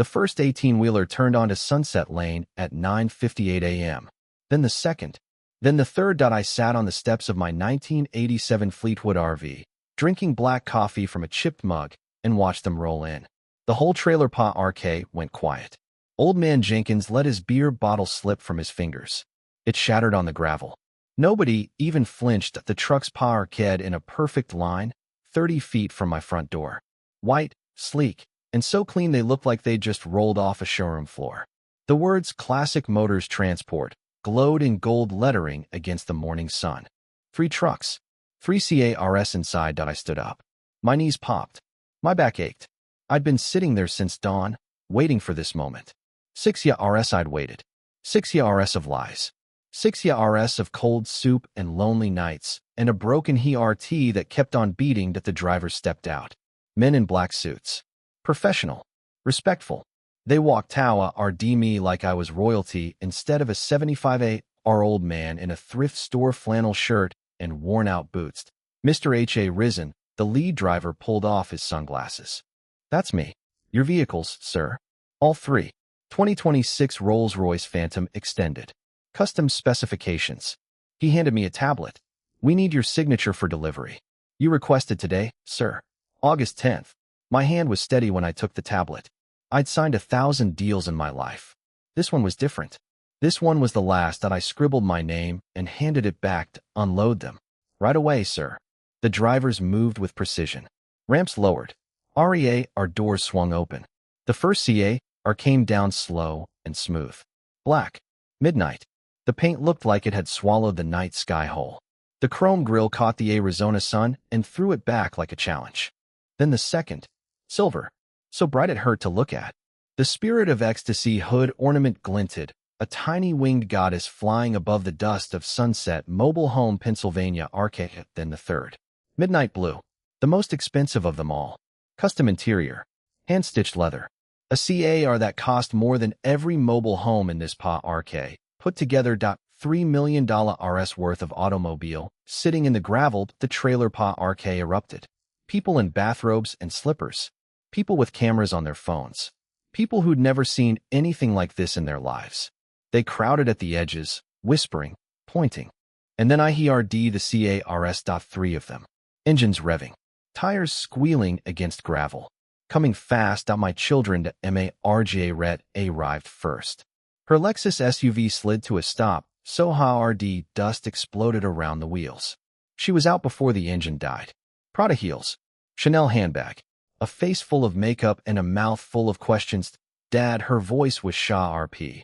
The first 18-wheeler turned onto Sunset Lane at 9:58 a.m. Then the second. Then the third. I sat on the steps of my 1987 Fleetwood RV, drinking black coffee from a chipped mug, and watched them roll in. The whole trailer park arcade went quiet. Old man Jenkins let his beer bottle slip from his fingers. It shattered on the gravel. Nobody even flinched at the truck's arcade in a perfect line, 30 feet from my front door. White, sleek, and so clean they looked like they'd just rolled off a showroom floor. The words Classic Motors Transport glowed in gold lettering against the morning sun. 3 trucks. 3 cars inside. I stood up. My knees popped. My back ached. I'd been sitting there since dawn, waiting for this moment. 6 years I'd waited. 6 years of lies. 6 years of cold soup and lonely nights, and a broken heart that kept on beating that the driver stepped out. Men in black suits. Professional. Respectful. They walked toward me like I was royalty instead of a 75-year-old man in a thrift store flannel shirt and worn-out boots. Mr. H.A. Risen, the lead driver, pulled off his sunglasses. That's me. Your vehicles, sir. All 3. 2026 Rolls-Royce Phantom Extended. Custom specifications. He handed me a tablet. We need your signature for delivery. You requested today, sir. August 10th. My hand was steady when I took the tablet. I'd signed 1,000 deals in my life. This one was different. This one was the last. That I scribbled my name and handed it back to unload them. Right away, sir. The drivers moved with precision. Ramps lowered. Our doors swung open. The first car came down slow and smooth. Black. Midnight. The paint looked like it had swallowed the night sky whole. The chrome grille caught the Arizona sun and threw it back like a challenge. Then the second. Silver. So bright it hurt to look at. The Spirit of Ecstasy hood ornament glinted, a tiny winged goddess flying above the dust of Sunset Mobile Home, Pennsylvania arcade. Then the third. Midnight blue. The most expensive of them all. Custom interior. Hand-stitched leather. A car that cost more than every mobile home in this arcade put together. $3 million RS worth of automobile, sitting in the gravel. The trailer arcade erupted. People in bathrobes and slippers. People with cameras on their phones. People who'd never seen anything like this in their lives. They crowded at the edges, whispering, pointing. And then I heard the cars. 3 of them. Engines revving. Tires squealing against gravel. Coming fast. My children to Marga Ret arrived first. Her Lexus SUV slid to a stop, so hard dust exploded around the wheels. She was out before the engine died. Prada heels. Chanel handbag. A face full of makeup and a mouth full of questions. Dad, her voice was RP.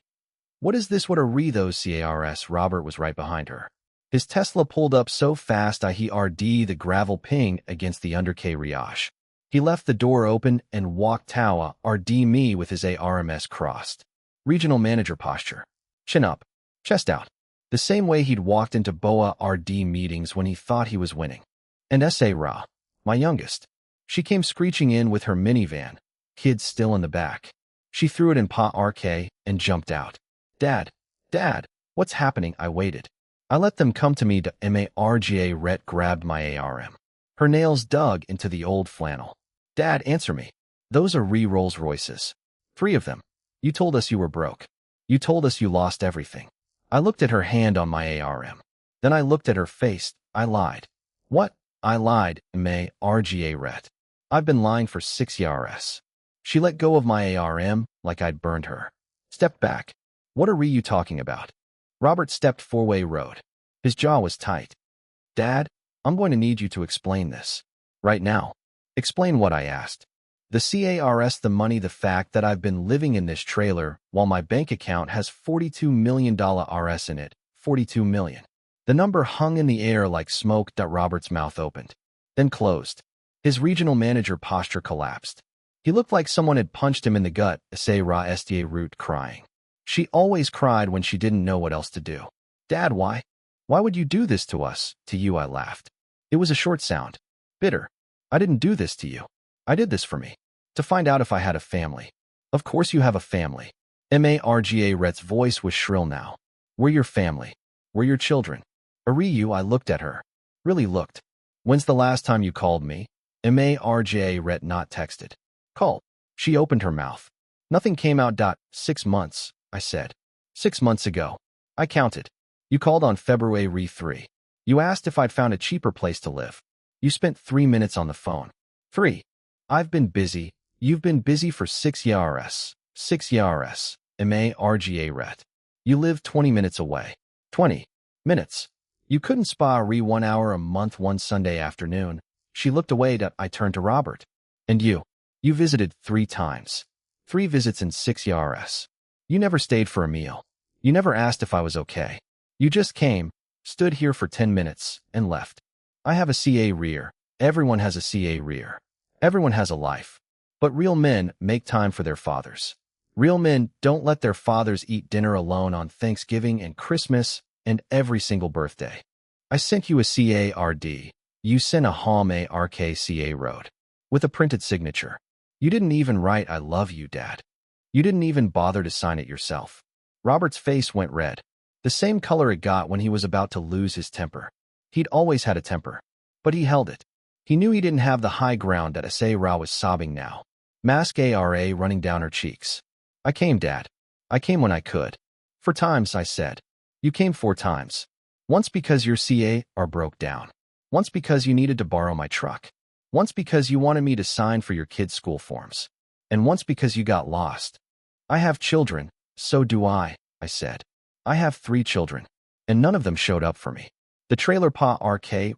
What is this? What are those cars? Robert was right behind her. His Tesla pulled up so fast I heard the gravel ping against the undercarriage. He left the door open and walked toward me with his arms crossed. Regional manager posture. Chin up. Chest out. The same way he'd walked into BOA RD meetings when he thought he was winning. And Ra, my youngest. She came screeching in with her minivan, kids still in the back. She threw it in arcade and jumped out. Dad, Dad, what's happening? I waited. I let them come to me. Marga Ret grabbed my ARM. Her nails dug into the old flannel. Dad, answer me. Those are Rolls Royces. 3 of them. You told us you were broke. You told us you lost everything. I looked at her hand on my ARM. Then I looked at her face. I lied. What? I lied, Marga Ret. I've been lying for 6 years. She let go of my ARM like I'd burned her. Stepped back. What are you talking about? Robert stepped 4-way road. His jaw was tight. Dad, I'm going to need you to explain this. Right now. Explain what? I asked. The cars, the money, the fact that I've been living in this trailer while my bank account has $42 million RS in it. 42 million. The number hung in the air like smoke. Robert's mouth opened, then closed. His regional manager posture collapsed. He looked like someone had punched him in the gut. Sarah Root crying. She always cried when she didn't know what else to do. Dad, why? Why would you do this to us? To you, I laughed. It was a short sound. Bitter. I didn't do this to you. I did this for me. To find out if I had a family. Of course you have a family. Marga Ret's voice was shrill now. We're your family. We're your children. You, I looked at her. Really looked. When's the last time you called me? Marga Ret not texted. Call. She opened her mouth. Nothing came out. 6 months, I said. 6 months ago. I counted. You called on February 3. You asked if I'd found a cheaper place to live. You spent 3 minutes on the phone. 3. I've been busy. You've been busy for 6 years. 6 years. Marga ret. You live 20 minutes away. 20 minutes. You couldn't spare 1 hour a month one Sunday afternoon. She looked away. I turned to Robert. And you? You visited 3 times. 3 visits in 6 years. You never stayed for a meal. You never asked if I was okay. You just came, stood here for 10 minutes, and left. I have a career. Everyone has a career. Everyone has a life. But real men make time for their fathers. Real men don't let their fathers eat dinner alone on Thanksgiving and Christmas and every single birthday. I sent you a card. You sent a RKCA road. With a printed signature. You didn't even write "I love you, Dad." You didn't even bother to sign it yourself. Robert's face went red. The same color it got when he was about to lose his temper. He'd always had a temper. But he held it. He knew he didn't have the high ground. That Sarah was sobbing now. Mascara running down her cheeks. I came, Dad. I came when I could. 4 times, I said. You came 4 times. Once because your car broke down. Once because you needed to borrow my truck. Once because you wanted me to sign for your kids' school forms. And once because you got lost. I have children, so do I said. I have 3 children. And none of them showed up for me. The trailer park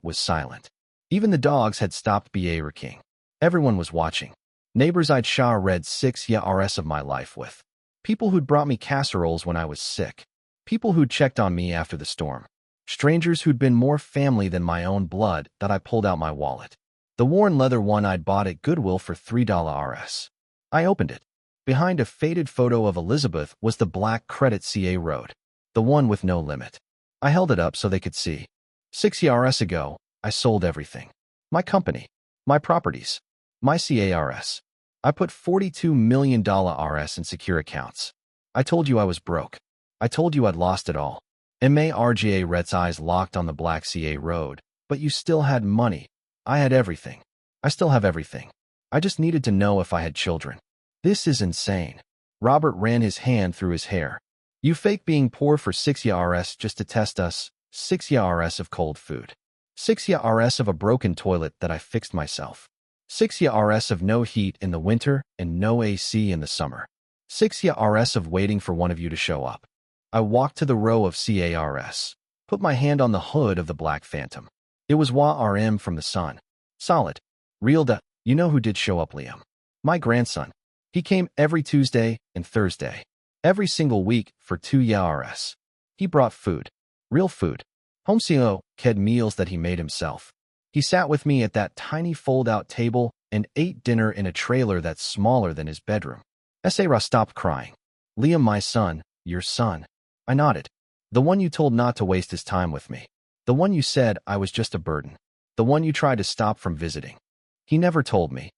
was silent. Even the dogs had stopped barking. Everyone was watching. Neighbors I'd shared 6 years of my life with. People who'd brought me casseroles when I was sick. People who'd checked on me after the storm. Strangers who'd been more family than my own blood. That I pulled out my wallet. The worn leather one I'd bought at Goodwill for $3. I opened it. Behind a faded photo of Elizabeth was the black credit road. The one with no limit. I held it up so they could see. 6 years ago, I sold everything. My company. My properties. My cars. I put $42 million in secure accounts. I told you I was broke. I told you I'd lost it all. Marga Ret's eyes locked on the black road. But you still had money. I had everything. I still have everything. I just needed to know if I had children. This is insane. Robert ran his hand through his hair. You fake being poor for 6 years just to test us. 6 years of cold food. 6 years of a broken toilet that I fixed myself. 6 years of no heat in the winter and no AC in the summer. 6 years of waiting for one of you to show up. I walked to the row of cars. Put my hand on the hood of the black Phantom. It was RM from the sun. Solid. Real. You know who did show up, Liam? My grandson. He came every Tuesday and Thursday. Every single week for 2 years. He brought food. Real food. Homeseo, ked meals that he made himself. He sat with me at that tiny fold-out table and ate dinner in a trailer that's smaller than his bedroom. Sarah stopped crying. Liam, my son, your son. I nodded. The one you told not to waste his time with me. The one you said I was just a burden. The one you tried to stop from visiting. He never told me.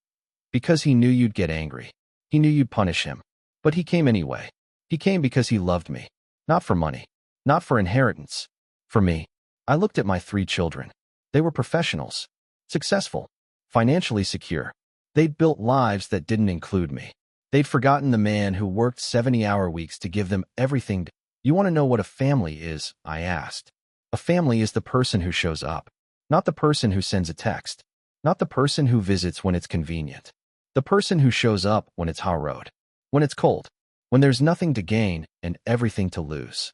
Because he knew you'd get angry. He knew you'd punish him. But he came anyway. He came because he loved me. Not for money. Not for inheritance. For me. I looked at my 3 children. They were professionals. Successful. Financially secure. They'd built lives that didn't include me. They'd forgotten the man who worked 70-hour weeks to give them everything. You want to know what a family is? I asked. A family is the person who shows up. Not the person who sends a text. Not the person who visits when it's convenient. The person who shows up when it's hard. When it's cold. When there's nothing to gain and everything to lose.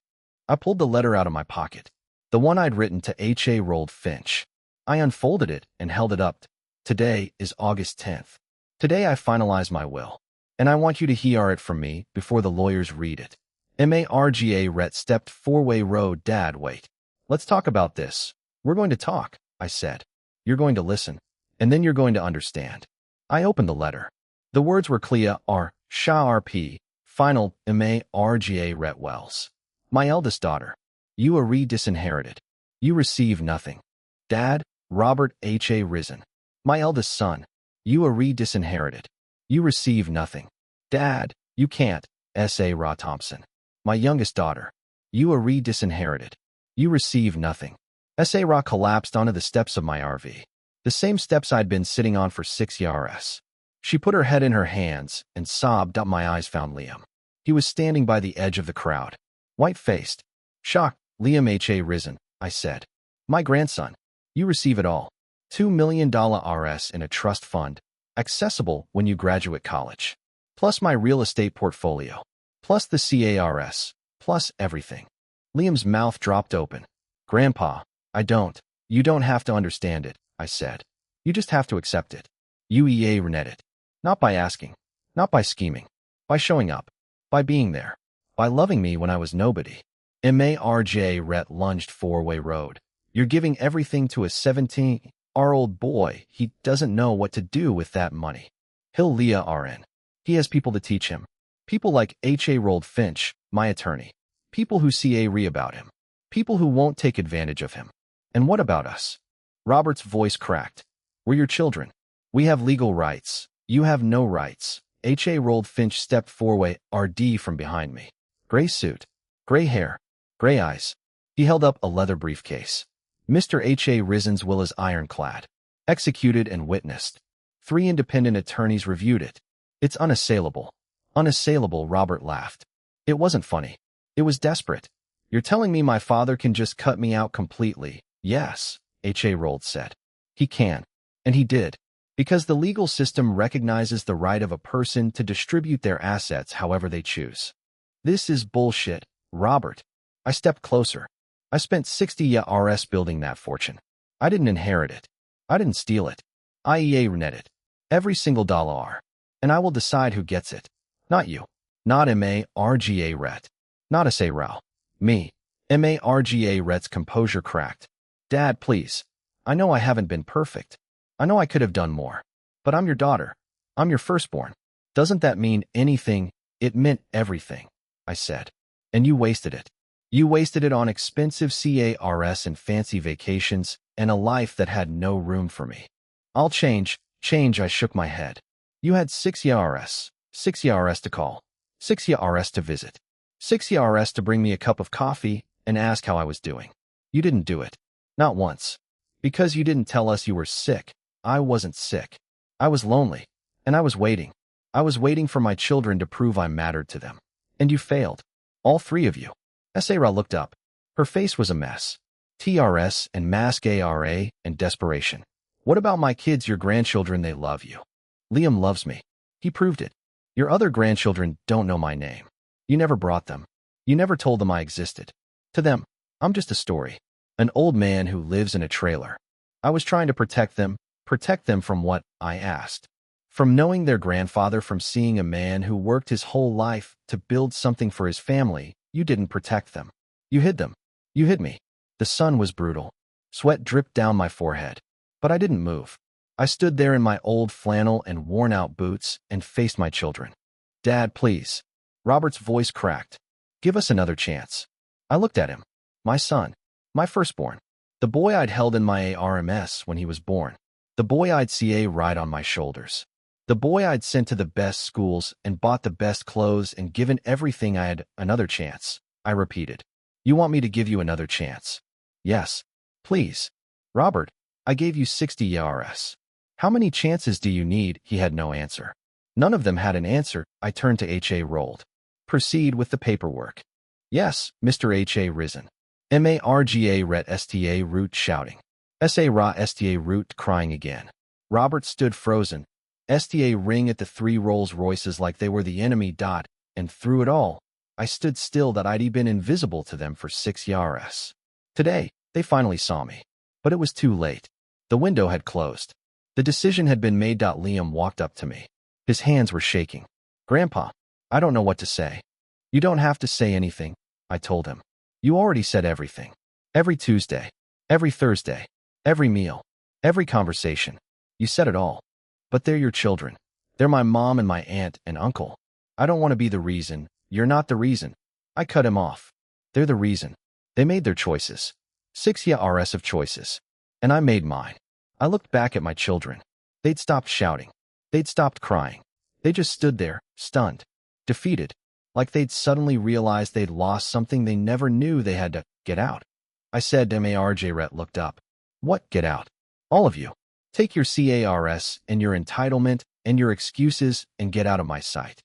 I pulled the letter out of my pocket. The one I'd written to H.A. Rolled Finch. I unfolded it and held it up. Today is August 10th. Today I finalize my will. And I want you to hear it from me before the lawyers read it. Marga Ret stepped 4-way road. Dad, wait. Let's talk about this. We're going to talk, I said. You're going to listen. And then you're going to understand. I opened the letter. The words were clear. RP. Final. Marga Ret Wells. My eldest daughter. You are disinherited. You receive nothing. Dad, Robert H.A. Risen. My eldest son. You are disinherited. You receive nothing. Dad, you can't. S.A. Ra Thompson. My youngest daughter. You are disinherited. You receive nothing. S.A. Ra collapsed onto the steps of my RV. The same steps I'd been sitting on for 6 years. She put her head in her hands and sobbed. My eyes found Liam. He was standing by the edge of the crowd, white-faced, shocked. Liam H.A. Risen, I said. My grandson. You receive it all. $2 million RS in a trust fund, accessible when you graduate college. Plus my real estate portfolio. Plus the CARS. Plus everything. Liam's mouth dropped open. Grandpa, you don't have to understand it, I said. You just have to accept it. UEA rented it. Not by asking. Not by scheming. By showing up. By being there. By loving me when I was nobody. Marj Rhett lunged four-way road. You're giving everything to a 17-year-old boy. He doesn't know what to do with that money. He'll Leah RN. He has people to teach him. People like H.A. Rold Finch, my attorney. People who CA about him. People who won't take advantage of him. And what about us? Robert's voice cracked. We're your children. We have legal rights. You have no rights. H.A. Rold Finch stepped four-way RD from behind me. Gray suit. Gray hair. Gray eyes. He held up a leather briefcase. Mr. H.A. Risen's will is ironclad. Executed and witnessed. 3 independent attorneys reviewed it. It's unassailable. Unassailable, Robert laughed. It wasn't funny. It was desperate. You're telling me my father can just cut me out completely? Yes, H.A. Rold said. He can. And he did. Because the legal system recognizes the right of a person to distribute their assets however they choose. This is bullshit, Robert. I stepped closer. I spent 60 years building that fortune. I didn't inherit it. I didn't steal it. IEA rented it. Every single dollar. And I will decide who gets it. Not you. Not MARGA Rhett. Not S.A. Rao. Me. MARGA Rhett's composure cracked. Dad, please. I know I haven't been perfect. I know I could have done more. But I'm your daughter. I'm your firstborn. Doesn't that mean anything? It meant everything, I said. And you wasted it. You wasted it on expensive CARS and fancy vacations and a life that had no room for me. I'll change. I shook my head. You had 6 years. 6 years to call. 6 years to visit. 6 years to bring me a cup of coffee and ask how I was doing. You didn't do it. Not once. Because you didn't tell us you were sick. I wasn't sick. I was lonely. And I was waiting. I was waiting for my children to prove I mattered to them. And you failed. All 3 of you. Sarah looked up. Her face was a mess. TRS and mask ARA and desperation. What about my kids, your grandchildren? They love you. Liam loves me. He proved it. Your other grandchildren don't know my name. You never brought them. You never told them I existed. To them, I'm just a story. An old man who lives in a trailer. I was trying to protect them from what I asked. From knowing their grandfather, from seeing a man who worked his whole life to build something for his family. You didn't protect them. You hid them. You hid me. The sun was brutal. Sweat dripped down my forehead. But I didn't move. I stood there in my old flannel and worn-out boots and faced my children. Dad, please. Robert's voice cracked. Give us another chance. I looked at him. My son. My firstborn. The boy I'd held in my ARMS when he was born. The boy I'd CA ride on my shoulders. The boy I'd sent to the best schools and bought the best clothes and given everything I had. Another chance, I repeated. You want me to give you another chance? Yes. Please. Robert, I gave you 60 years. How many chances do you need? He had no answer. None of them had an answer. I turned to H.A. Rold. Proceed with the paperwork. Yes, Mr. H.A. Risen. MARGA Rhett STA Root shouting. S.A. Ra STA Root crying again. Robert stood frozen. STA ring at the 3 Rolls Royces like they were the enemy. And through it all, I stood still that I'd been invisible to them for 6 years. Today, they finally saw me. But it was too late. The window had closed. The decision had been made. Liam walked up to me. His hands were shaking. Grandpa, I don't know what to say. You don't have to say anything, I told him. You already said everything. Every Tuesday, every Thursday, every meal, every conversation. You said it all. But they're your children. They're my mom and my aunt and uncle. I don't want to be the reason. You're not the reason. I cut him off. They're the reason. They made their choices. 6 years of choices. And I made mine. I looked back at my children. They'd stopped shouting. They'd stopped crying. They just stood there, stunned, defeated, like they'd suddenly realized they'd lost something they never knew they had to get out. I said. MARJ Rhett looked up. What get out? All of you. Take your CARS and your entitlement and your excuses and get out of my sight.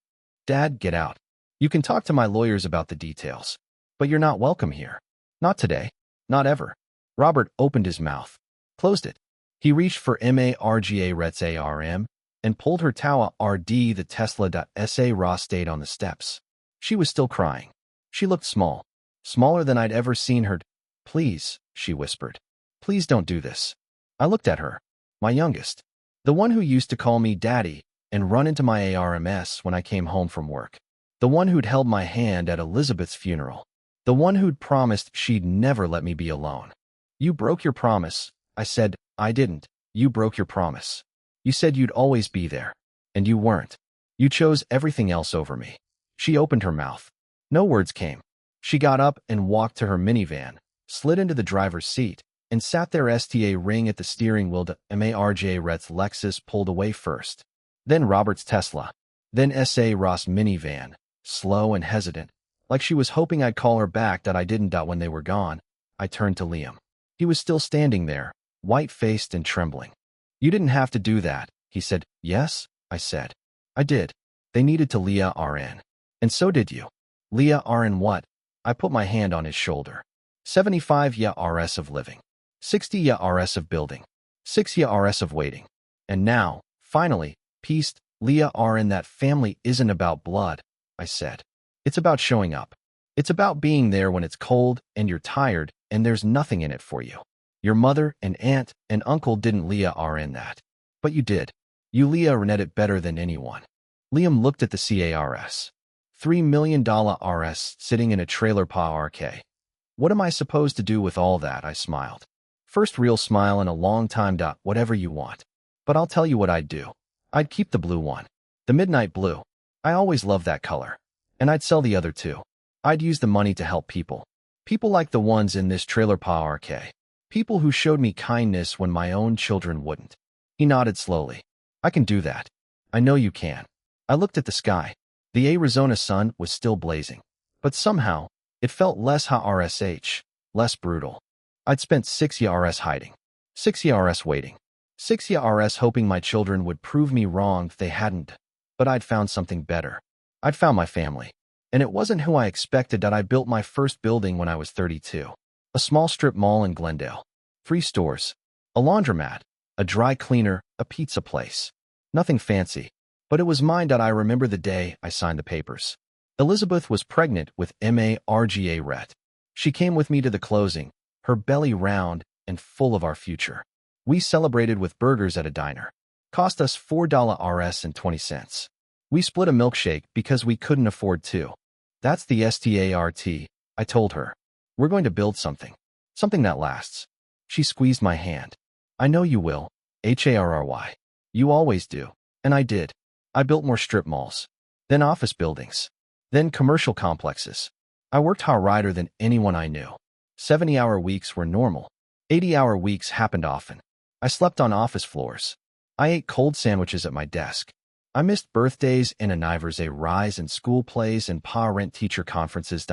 Dad, get out. You can talk to my lawyers about the details. But you're not welcome here. Not today. Not ever. Robert opened his mouth, closed it. He reached for Marga Ret's ARM and pulled her Tawa RD the Tesla.sa Raw stayed on the steps. She was still crying. She looked small, smaller than I'd ever seen her. Please, she whispered. Please don't do this. I looked at her, my youngest, the one who used to call me Daddy and run into my ARMS when I came home from work, the one who'd held my hand at Elizabeth's funeral, the one who'd promised she'd never let me be alone. You broke your promise, I said. I didn't. You broke your promise. You said you'd always be there, and you weren't. You chose everything else over me. She opened her mouth. No words came. She got up and walked to her minivan, slid into the driver's seat, and sat there. STA ring at the steering wheel. Marga Ret's Lexus pulled away first. Then Robert's Tesla. Then S.A. Ross minivan, slow and hesitant, like she was hoping I'd call her back. That I didn't. When they were gone, I turned to Liam. He was still standing there, white-faced and trembling. You didn't have to do that, he said. Yes, I said. I did. They needed to Leah RN. And so did you. Leah RN what? I put my hand on his shoulder. 75 ya RS of living. 60 ya RS of building. 6 ya RS of waiting. And now, finally, peace, Leah RN. That family isn't about blood, I said. It's about showing up. It's about being there when it's cold and you're tired and there's nothing in it for you. Your mother and aunt and uncle didn't Leah RN that. But you did. You Leah RN it better than anyone. Liam looked at the CARS. $3 million RS sitting in a trailer park. What am I supposed to do with all that? I smiled. First real smile in a long time. Whatever you want. But I'll tell you what I'd do. I'd keep the blue one. The midnight blue. I always loved that color. And I'd sell the other two. I'd use the money to help people. People like the ones in this trailer park. People who showed me kindness when my own children wouldn't. He nodded slowly. I can do that. I know you can. I looked at the sky. The Arizona sun was still blazing. But somehow, it felt less HRSH, less brutal. I'd spent 6 years hiding. 6 years waiting. 6 years hoping my children would prove me wrong if they hadn't. But I'd found something better. I'd found my family. And it wasn't who I expected. I built my first building when I was 32. A small strip mall in Glendale. 3 stores. A laundromat. A dry cleaner. A pizza place. Nothing fancy. But it was mine. I remember the day I signed the papers. Elizabeth was pregnant with Marga Ret. She came with me to the closing, her belly round and full of our future. We celebrated with burgers at a diner. Cost us $4 and 20 cents. We split a milkshake because we couldn't afford 2. That's the START, I told her. We're going to build something. Something that lasts. She squeezed my hand. I know you will. HARRY. You always do. And I did. I built more strip malls. Then office buildings. Then commercial complexes. I worked harder than anyone I knew. 70-hour weeks were normal. 80-hour weeks happened often. I slept on office floors. I ate cold sandwiches at my desk. I missed birthdays and anniversaries, rise and school plays and parent teacher conferences.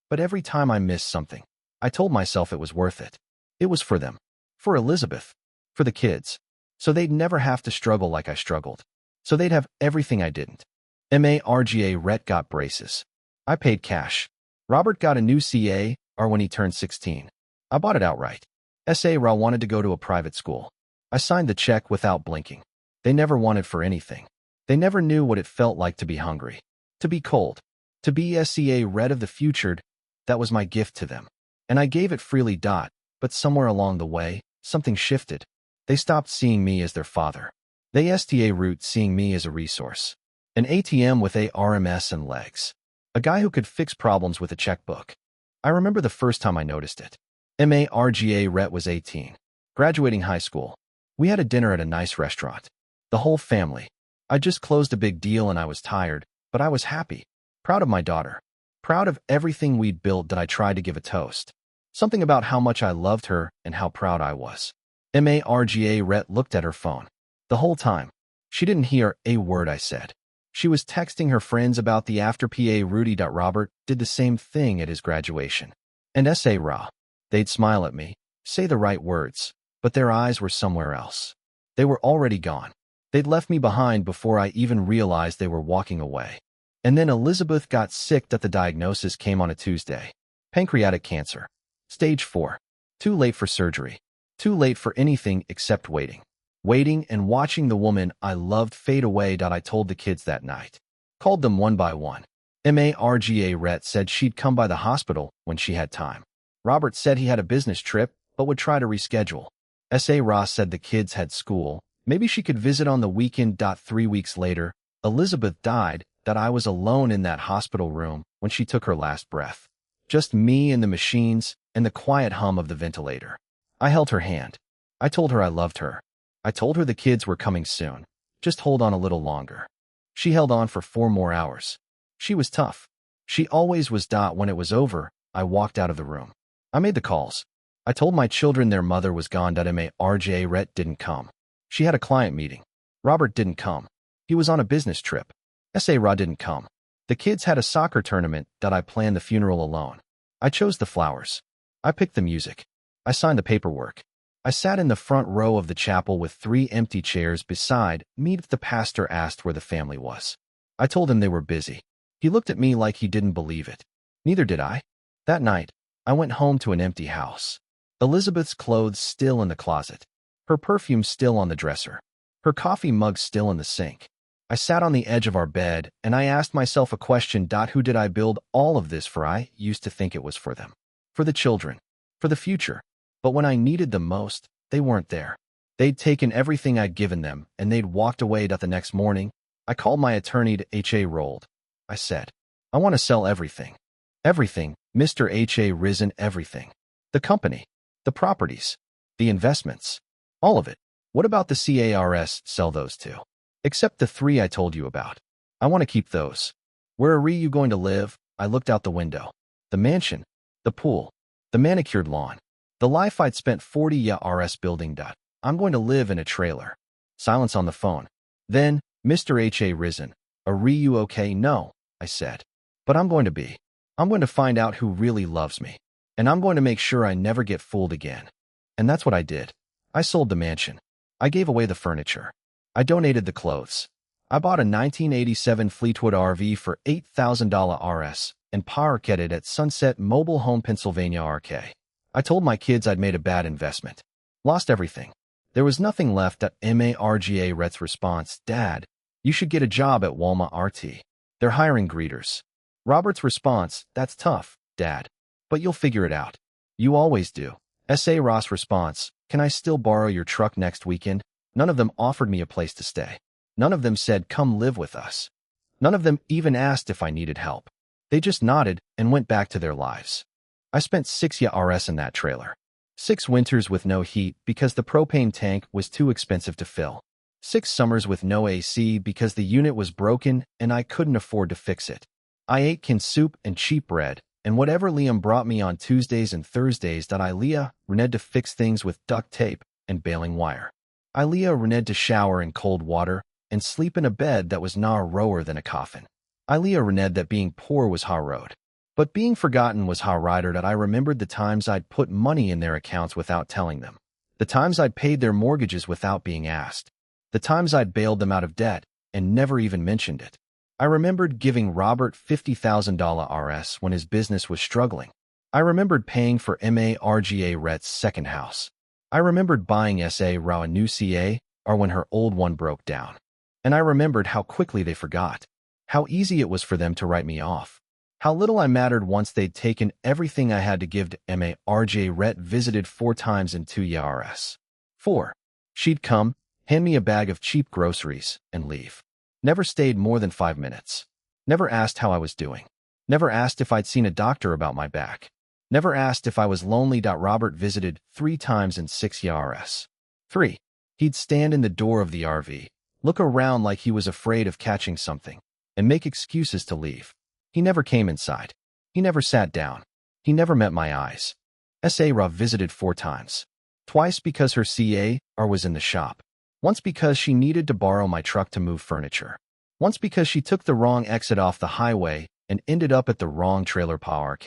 But every time I missed something, I told myself it was worth it. It was for them. For Elizabeth. For the kids. So they'd never have to struggle like I struggled. So they'd have everything I didn't. Marga Ret got braces. I paid cash. Robert got a new CA, or when he turned 16. I bought it outright. S.A. Ra wanted to go to a private school. I signed the check without blinking. They never wanted for anything. They never knew what it felt like to be hungry, to be cold, to be SCA Red of the future. That was my gift to them. And I gave it freely. But somewhere along the way, something shifted. They stopped seeing me as their father. They STA root seeing me as a resource. An ATM with a RMS and legs. A guy who could fix problems with a checkbook. I remember the first time I noticed it. Marga Ret was 18. Graduating high school. We had a dinner at a nice restaurant. The whole family. I just closed a big deal and I was tired, but I was happy. Proud of my daughter. Proud of everything we'd built. That I tried to give a toast. Something about how much I loved her and how proud I was. Marga Ret looked at her phone. The whole time. She didn't hear a word I said. She was texting her friends about the after PA Rudy. Robert did the same thing at his graduation. And S.A. Ra. They'd smile at me, say the right words, but their eyes were somewhere else. They were already gone. They'd left me behind before I even realized they were walking away. And then Elizabeth got sick. The diagnosis came on a Tuesday. Pancreatic cancer. Stage 4. Too late for surgery. Too late for anything except waiting. Waiting and watching the woman I loved fade away. I told the kids that night. Called them one by one. Marga Rhett said she'd come by the hospital when she had time. Robert said he had a business trip, but would try to reschedule. S.A. Ross said the kids had school. Maybe she could visit on the weekend. 3 weeks later, Elizabeth died. That I was alone in that hospital room when she took her last breath. Just me and the machines and the quiet hum of the ventilator. I held her hand. I told her I loved her. I told her the kids were coming soon. Just hold on a little longer. She held on for 4 more hours. She was tough. She always was. When it was over, I walked out of the room. I made the calls. I told my children their mother was gone. Marga Rhett didn't come. She had a client meeting. Robert didn't come. He was on a business trip. S.A. Ra didn't come. The kids had a soccer tournament. I planned the funeral alone. I chose the flowers. I picked the music. I signed the paperwork. I sat in the front row of the chapel with 3 empty chairs beside me. The pastor asked where the family was. I told him they were busy. He looked at me like he didn't believe it. Neither did I. That night, I went home to an empty house. Elizabeth's clothes still in the closet. Her perfume still on the dresser. Her coffee mug still in the sink. I sat on the edge of our bed, and I asked myself a question. Who did I build all of this for? I used to think it was for them. For the children. For the future. But when I needed them most, they weren't there. They'd taken everything I'd given them, and they'd walked away. The next morning, I called my attorney to H.A. Rolled. I said, I want to sell everything. Everything, Mr. H.A. Risen, everything. The company. The properties. The investments. All of it. What about the CARS? Sell those too. Except the 3 I told you about. I want to keep those. Where are you going to live? I looked out the window. The mansion. The pool. The manicured lawn. The life I'd spent 40 years building. I'm going to live in a trailer. Silence on the phone. Then, Mr. H.A. Risen. Are you okay? No, I said. But I'm going to be. I'm going to find out who really loves me. And I'm going to make sure I never get fooled again. And that's what I did. I sold the mansion. I gave away the furniture. I donated the clothes. I bought a 1987 Fleetwood RV for $8,000 RS and parked it at Sunset Mobile Home, Pennsylvania RK. I told my kids I'd made a bad investment. Lost everything. There was nothing left. Marga Rhett's response, Dad, you should get a job at Walmart RT. They're hiring greeters. Robert's response, that's tough, Dad. But you'll figure it out. You always do. S.A. Ross' response, can I still borrow your truck next weekend? None of them offered me a place to stay. None of them said, come live with us. None of them even asked if I needed help. They just nodded and went back to their lives. I spent 6 years in that trailer. 6 winters with no heat because the propane tank was too expensive to fill. 6 summers with no AC because the unit was broken and I couldn't afford to fix it. I ate canned soup and cheap bread, and whatever Liam brought me on Tuesdays and Thursdays. I rened to fix things with duct tape and baling wire. I rened to shower in cold water and sleep in a bed that was narrower than a coffin. I rened that being poor was hard, but being forgotten was hard. I remembered the times I'd put money in their accounts without telling them. The times I'd paid their mortgages without being asked. The times I'd bailed them out of debt and never even mentioned it. I remembered giving Robert $50,000 RS when his business was struggling. I remembered paying for Marga Rhett's second house. I remembered buying S.A. Ra a new CA or when her old one broke down. And I remembered how quickly they forgot. How easy it was for them to write me off. How little I mattered once they'd taken everything I had to give to Marga Rhett. Visited 4 times in 2 years. 4. She'd come, hand me a bag of cheap groceries, and leave. Never stayed more than 5 minutes. Never asked how I was doing. Never asked if I'd seen a doctor about my back. Never asked if I was lonely. Robert visited 3 times in 6 years. 3. He'd stand in the door of the RV, look around like he was afraid of catching something, and make excuses to leave. He never came inside. He never sat down. He never met my eyes. S.A. Ra visited 4 times. Twice because her CA was in the shop. Once because she needed to borrow my truck to move furniture. Once because she took the wrong exit off the highway and ended up at the wrong trailer park.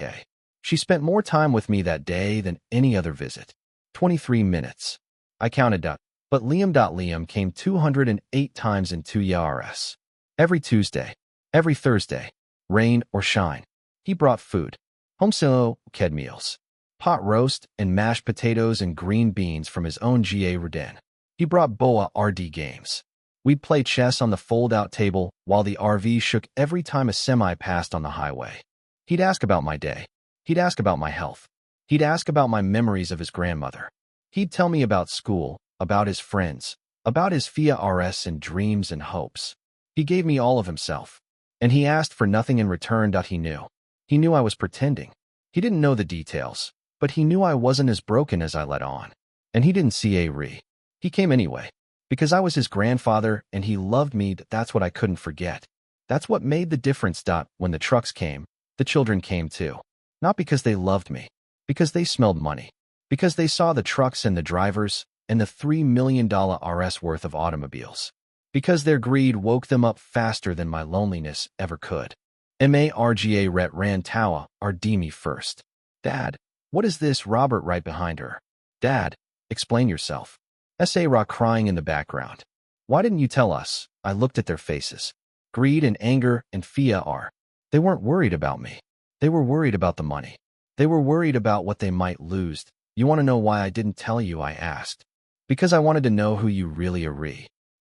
She spent more time with me that day than any other visit. 23 minutes. I counted up. But Liam came 208 times in 2 years. Every Tuesday, every Thursday, rain or shine. He brought food. Homesilo ked meals. Pot roast and mashed potatoes and green beans from his own GA Redin. He brought Boa RD games. We'd play chess on the fold-out table while the RV shook every time a semi passed on the highway. He'd ask about my day. He'd ask about my health. He'd ask about my memories of his grandmother. He'd tell me about school, about his friends, about his FIA-RS and dreams and hopes. He gave me all of himself. And he asked for nothing in return. He knew. He knew I was pretending. He didn't know the details, but he knew I wasn't as broken as I let on. And he didn't see a re. He came anyway. Because I was his grandfather and he loved me. That's what I couldn't forget. That's what made the difference. When the trucks came, the children came too. Not because they loved me. Because they smelled money. Because they saw the trucks and the drivers and the $3 million RS worth of automobiles. Because their greed woke them up faster than my loneliness ever could. Marga ret ran tawa RD me first. Dad, what is this? Robert right behind her. Dad, explain yourself. Sa crying in the background. Why didn't you tell us? I looked at their faces. Greed and anger and fear. They weren't worried about me. They were worried about the money. They were worried about what they might lose. You want to know why I didn't tell you? I asked. Because I wanted to know who you really are.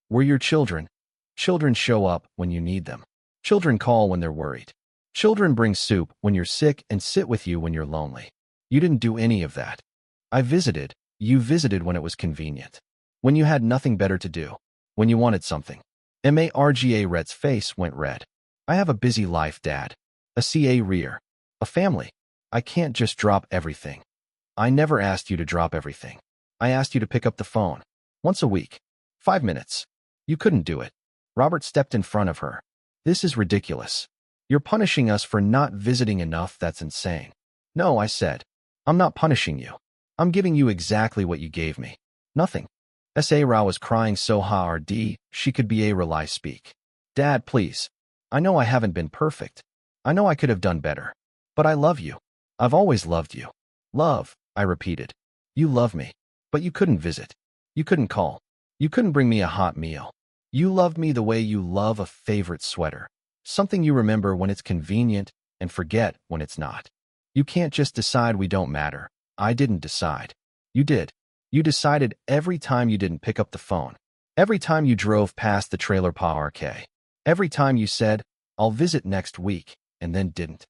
We're your children. Children show up when you need them. Children call when they're worried. Children bring soup when you're sick and sit with you when you're lonely. You didn't do any of that. I visited. You visited when it was convenient. When you had nothing better to do. When you wanted something. Marga Red's face went red. I have a busy life, Dad. A CA rear. A family. I can't just drop everything. I never asked you to drop everything. I asked you to pick up the phone. Once a week. 5 minutes. You couldn't do it. Robert stepped in front of her. This is ridiculous. You're punishing us for not visiting enough. That's insane. No, I said. I'm not punishing you. I'm giving you exactly what you gave me. Nothing. Sa was crying so hard she could be a rely speak. Dad, please. I know I haven't been perfect. I know I could have done better. But I love you. I've always loved you. Love, I repeated. You love me. But you couldn't visit. You couldn't call. You couldn't bring me a hot meal. You loved me the way you love a favorite sweater. Something you remember when it's convenient and forget when it's not. You can't just decide we don't matter. I didn't decide. You did. You decided every time you didn't pick up the phone. Every time you drove past the trailer park. Every time you said, I'll visit next week, and then didn't.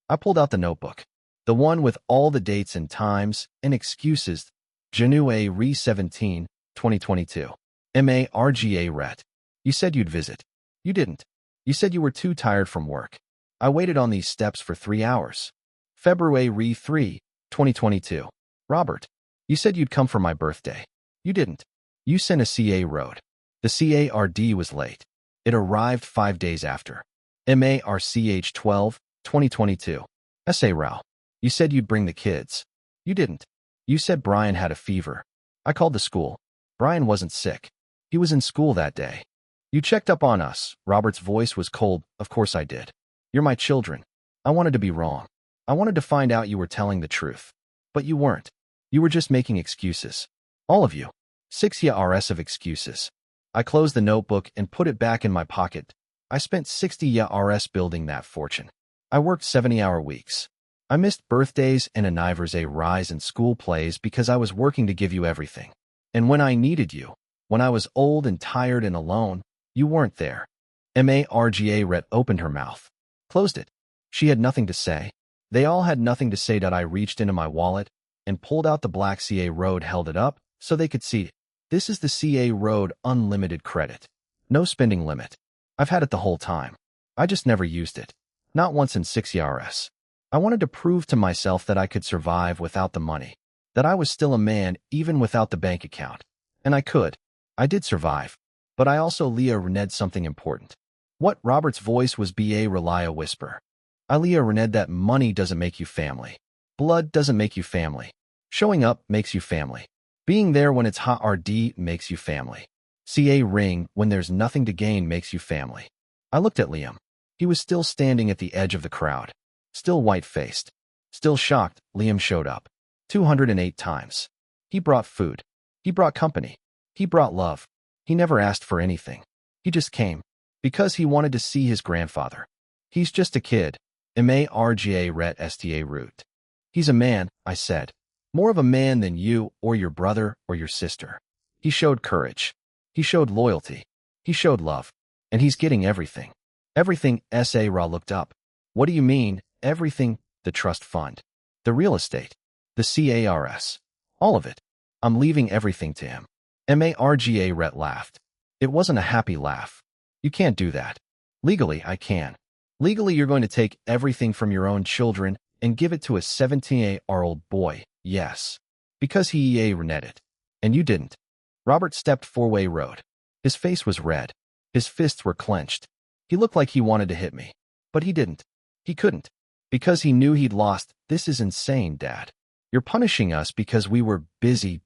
I pulled out the notebook. The one with all the dates and times and excuses. January 17, 2022. Marga ret. You said you'd visit. You didn't. You said you were too tired from work. I waited on these steps for 3 hours. February 3, 2022. Robert. You said you'd come for my birthday. You didn't. You sent a CA road. The CARD was late. It arrived 5 days after. MARCH 12, 2022. Sa Rao. You said you'd bring the kids. You didn't. You said Brian had a fever. I called the school. Brian wasn't sick. He was in school that day. You checked up on us. Robert's voice was cold. Of course I did. You're my children. I wanted to be wrong. I wanted to find out you were telling the truth. But you weren't. You were just making excuses. All of you. 6 years of excuses. I closed the notebook and put it back in my pocket. I spent 60 years building that fortune. I worked 70-hour weeks. I missed birthdays and anniversaries rise and school plays because I was working to give you everything. And when I needed you, when I was old and tired and alone, you weren't there. Marga ret opened her mouth. Closed it. She had nothing to say. They all had nothing to say. I reached into my wallet and pulled out the black CA road, held it up so they could see it. This is the CA road unlimited credit. No spending limit. I've had it the whole time. I just never used it. Not once in 6 years. I wanted to prove to myself that I could survive without the money. That I was still a man even without the bank account. And I could. I did survive. But I also reneged something important. What? Robert's voice was a whisper. I reneged that money doesn't make you family. Blood doesn't make you family. Showing up makes you family. Being there when it's hot RD makes you family. CA ring when there's nothing to gain makes you family. I looked at Liam. He was still standing at the edge of the crowd. Still white-faced. Still shocked. Liam showed up. 208 times. He brought food. He brought company. He brought love. He never asked for anything. He just came. Because he wanted to see his grandfather. He's just a kid. Marga ret sta root. He's a man, I said. More of a man than you or your brother or your sister. He showed courage. He showed loyalty. He showed love. And he's getting everything. Everything. Sa looked up. What do you mean, everything? The trust fund. The real estate. The CARS. All of it. I'm leaving everything to him. Marga ret laughed. It wasn't a happy laugh. You can't do that. Legally, I can. Legally, you're going to take everything from your own children and give it to a 17-year-old boy, yes. Because he rented it. And you didn't. Robert stepped four-way road. His face was red. His fists were clenched. He looked like he wanted to hit me. But he didn't. He couldn't. Because he knew he'd lost. This is insane, Dad. You're punishing us because we were busy.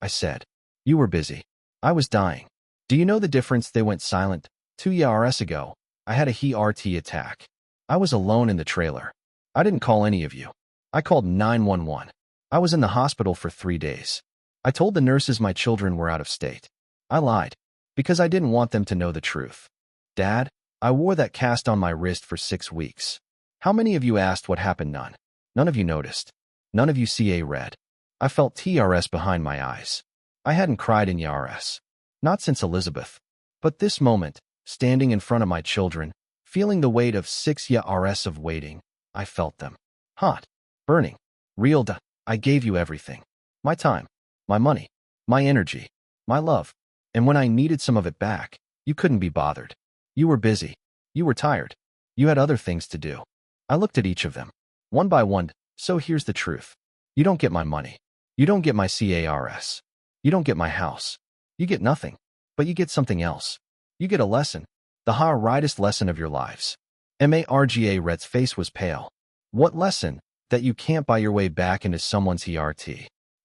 I said. You were busy. I was dying. Do you know the difference? They went silent. 2 years ago, I had a heart attack. I was alone in the trailer. I didn't call any of you. I called 911. I was in the hospital for 3 days. I told the nurses my children were out of state. I lied. Because I didn't want them to know the truth. Dad, I wore that cast on my wrist for 6 weeks. How many of you asked what happened? None. None of you noticed. None of you read. I felt TRS behind my eyes. I hadn't cried in years. Not since Elizabeth. But this moment, standing in front of my children, feeling the weight of 6 years of waiting, I felt them. Hot. Burning. Real. I gave you everything. My time. My money. My energy. My love. And when I needed some of it back, you couldn't be bothered. You were busy. You were tired. You had other things to do. I looked at each of them. One by one. So here's the truth. You don't get my money. You don't get my CARS. You don't get my house. You get nothing. But you get something else. You get a lesson. The hardest lesson of your lives. Marga ret's face was pale. What lesson? That you can't buy your way back into someone's heart.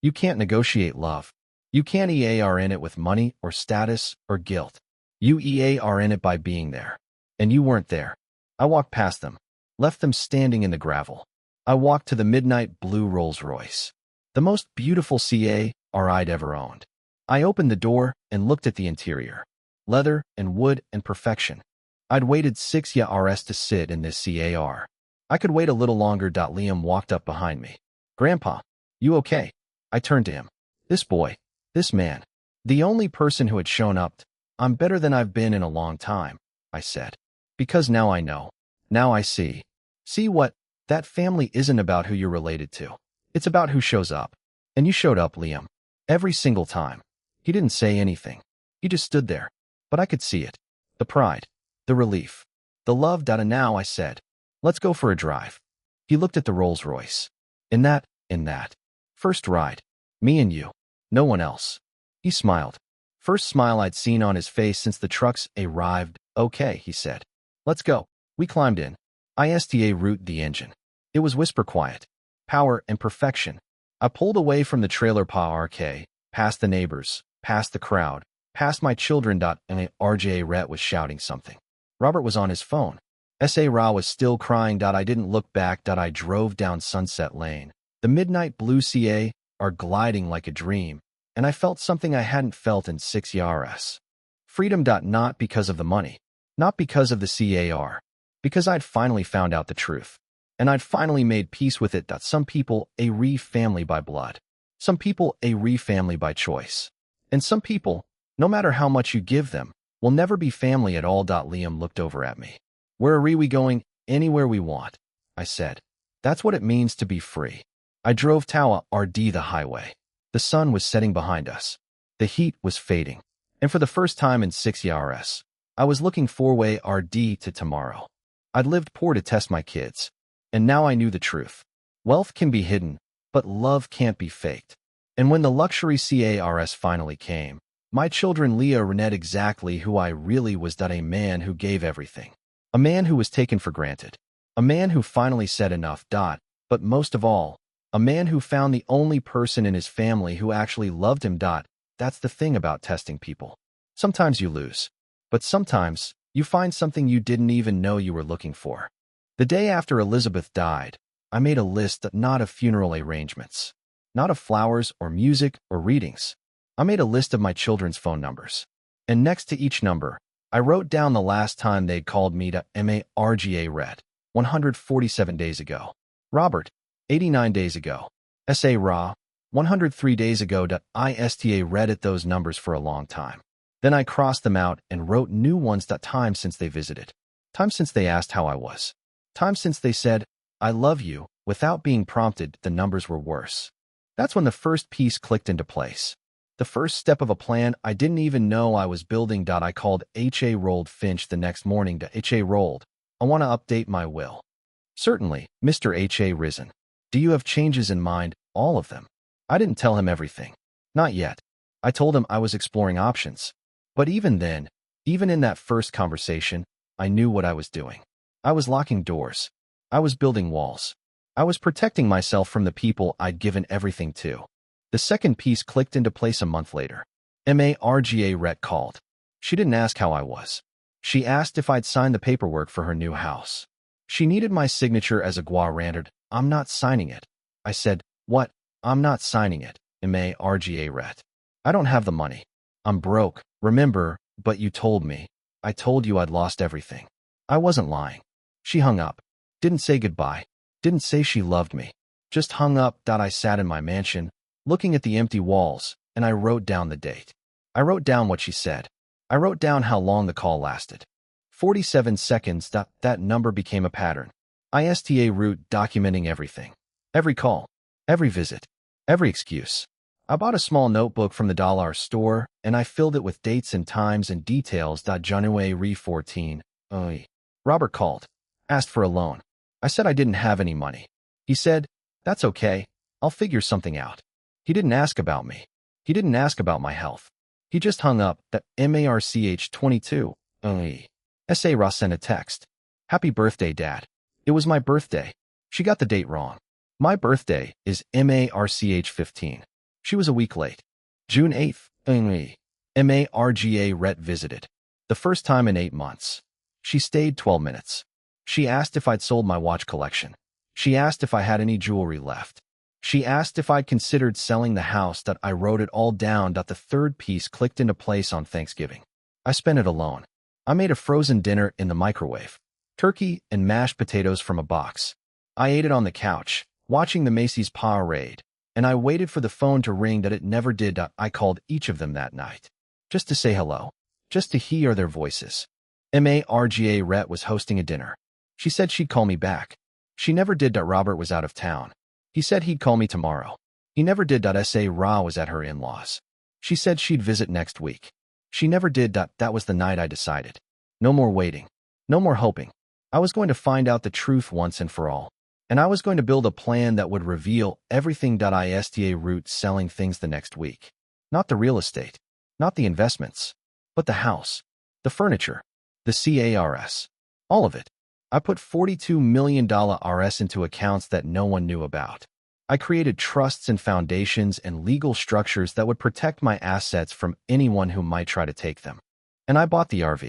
You can't negotiate love. You can't EAR in it with money or status or guilt. You EAR in it by being there. And you weren't there. I walked past them. Left them standing in the gravel. I walked to the midnight blue Rolls Royce. The most beautiful car I'd ever owned. I opened the door and looked at the interior. Leather and wood and perfection. I'd waited 6 years to sit in this car. I could wait a little longer. Liam walked up behind me. Grandpa, you okay? I turned to him. This boy, this man, the only person who had shown up. I'm better than I've been in a long time, I said. Because now I know. Now I see. See what? That family isn't about who you're related to. It's about who shows up. And you showed up, Liam. Every single time. He didn't say anything. He just stood there. But I could see it. The pride. The relief. The love. And now I said, let's go for a drive. He looked at the Rolls Royce. In that. First ride. Me and you. No one else. He smiled. First smile I'd seen on his face since the trucks arrived. Okay, he said. Let's go. We climbed in. ISTA root the engine. It was whisper quiet. Power and perfection. I pulled away from the trailer park, past the neighbors, past the crowd, past my children. And RJ Rhett was shouting something. Robert was on his phone. S.A. Ra was still crying. I didn't look back. I drove down Sunset Lane. The midnight blue are gliding like a dream, and I felt something I hadn't felt in 6 years. Freedom. Not because of the money. Not because of the CAR. Because I'd finally found out the truth. And I'd finally made peace with it. Some people a family by blood. Some people a family by choice. And some people, no matter how much you give them, will never be family at all. Liam looked over at me. Where are we going? Anywhere we want, I said. That's what it means to be free. I drove Tawa RD the highway. The sun was setting behind us. The heat was fading. And for the first time in 6 years, I was looking forward RD to tomorrow. I'd lived poor to test my kids. And now I knew the truth. Wealth can be hidden, but love can't be faked. And when the luxury CARS finally came, my children Leah rented exactly who I really was. A man who gave everything. A man who was taken for granted. A man who finally said enough. But most of all, a man who found the only person in his family who actually loved him. That's the thing about testing people. Sometimes you lose. But sometimes, you find something you didn't even know you were looking for. The day after Elizabeth died, I made a list not of funeral arrangements. Not of flowers or music or readings. I made a list of my children's phone numbers. And next to each number, I wrote down the last time they'd called me to MARGA read, 147 days ago. Robert, 89 days ago. SA Ra, 103 days ago. ISTA read at those numbers for a long time. Then I crossed them out and wrote new ones. Time since they visited. Time since they asked how I was. Time since they said, I love you. Without being prompted, the numbers were worse. That's when the first piece clicked into place. The first step of a plan I didn't even know I was building. I called H.A. Rolled Finch the next morning to H.A. Rolled. I want to update my will. Certainly, Mr. H.A. Risen. Do you have changes in mind? All of them. I didn't tell him everything. Not yet. I told him I was exploring options. But even then, even in that first conversation, I knew what I was doing. I was locking doors. I was building walls. I was protecting myself from the people I'd given everything to. The second piece clicked into place a month later. MARGA Rhett called. She didn't ask how I was. She asked if I'd signed the paperwork for her new house. She needed my signature as a ranted. I'm not signing it. I said, what? I'm not signing it. MARGA Rhett. I don't have the money. I'm broke, remember, but you told me. I told you I'd lost everything. I wasn't lying. She hung up. Didn't say goodbye. Didn't say she loved me. Just hung up. I sat in my mansion, looking at the empty walls, and I wrote down the date. I wrote down what she said. I wrote down how long the call lasted. 47 seconds. That number became a pattern. ISTA route documenting everything. Every call. Every visit. Every excuse. I bought a small notebook from the dollar store, and I filled it with dates and times and details. January 14. Robert called. Asked for a loan. I said I didn't have any money. He said, that's okay. I'll figure something out. He didn't ask about me. He didn't ask about my health. He just hung up. MARCH 22. SA Ross sent a text. Happy birthday, Dad. It was my birthday. She got the date wrong. My birthday is MARCH 15. She was a week late. June 8th. MARGA Rhett visited. The first time in 8 months. She stayed 12 minutes. She asked if I'd sold my watch collection. She asked if I had any jewelry left. She asked if I'd considered selling the house. I wrote it all down. The third piece clicked into place on Thanksgiving. I spent it alone. I made a frozen dinner in the microwave. Turkey and mashed potatoes from a box. I ate it on the couch, watching the Macy's parade, and I waited for the phone to ring. It never did. I called each of them that night. Just to say hello. Just to hear their voices. MARGA Rhett was hosting a dinner. She said she'd call me back. She never did. Robert was out of town. He said he'd call me tomorrow. He never did. SA Ra was at her in-laws. She said she'd visit next week. She never did. That was the night I decided. No more waiting. No more hoping. I was going to find out the truth once and for all. And I was going to build a plan that would reveal everything. ISTA route selling things the next week. Not the real estate. Not the investments. But the house. The furniture. The CARS. All of it. I put $42 million RS into accounts that no one knew about. I created trusts and foundations and legal structures that would protect my assets from anyone who might try to take them. And I bought the RV,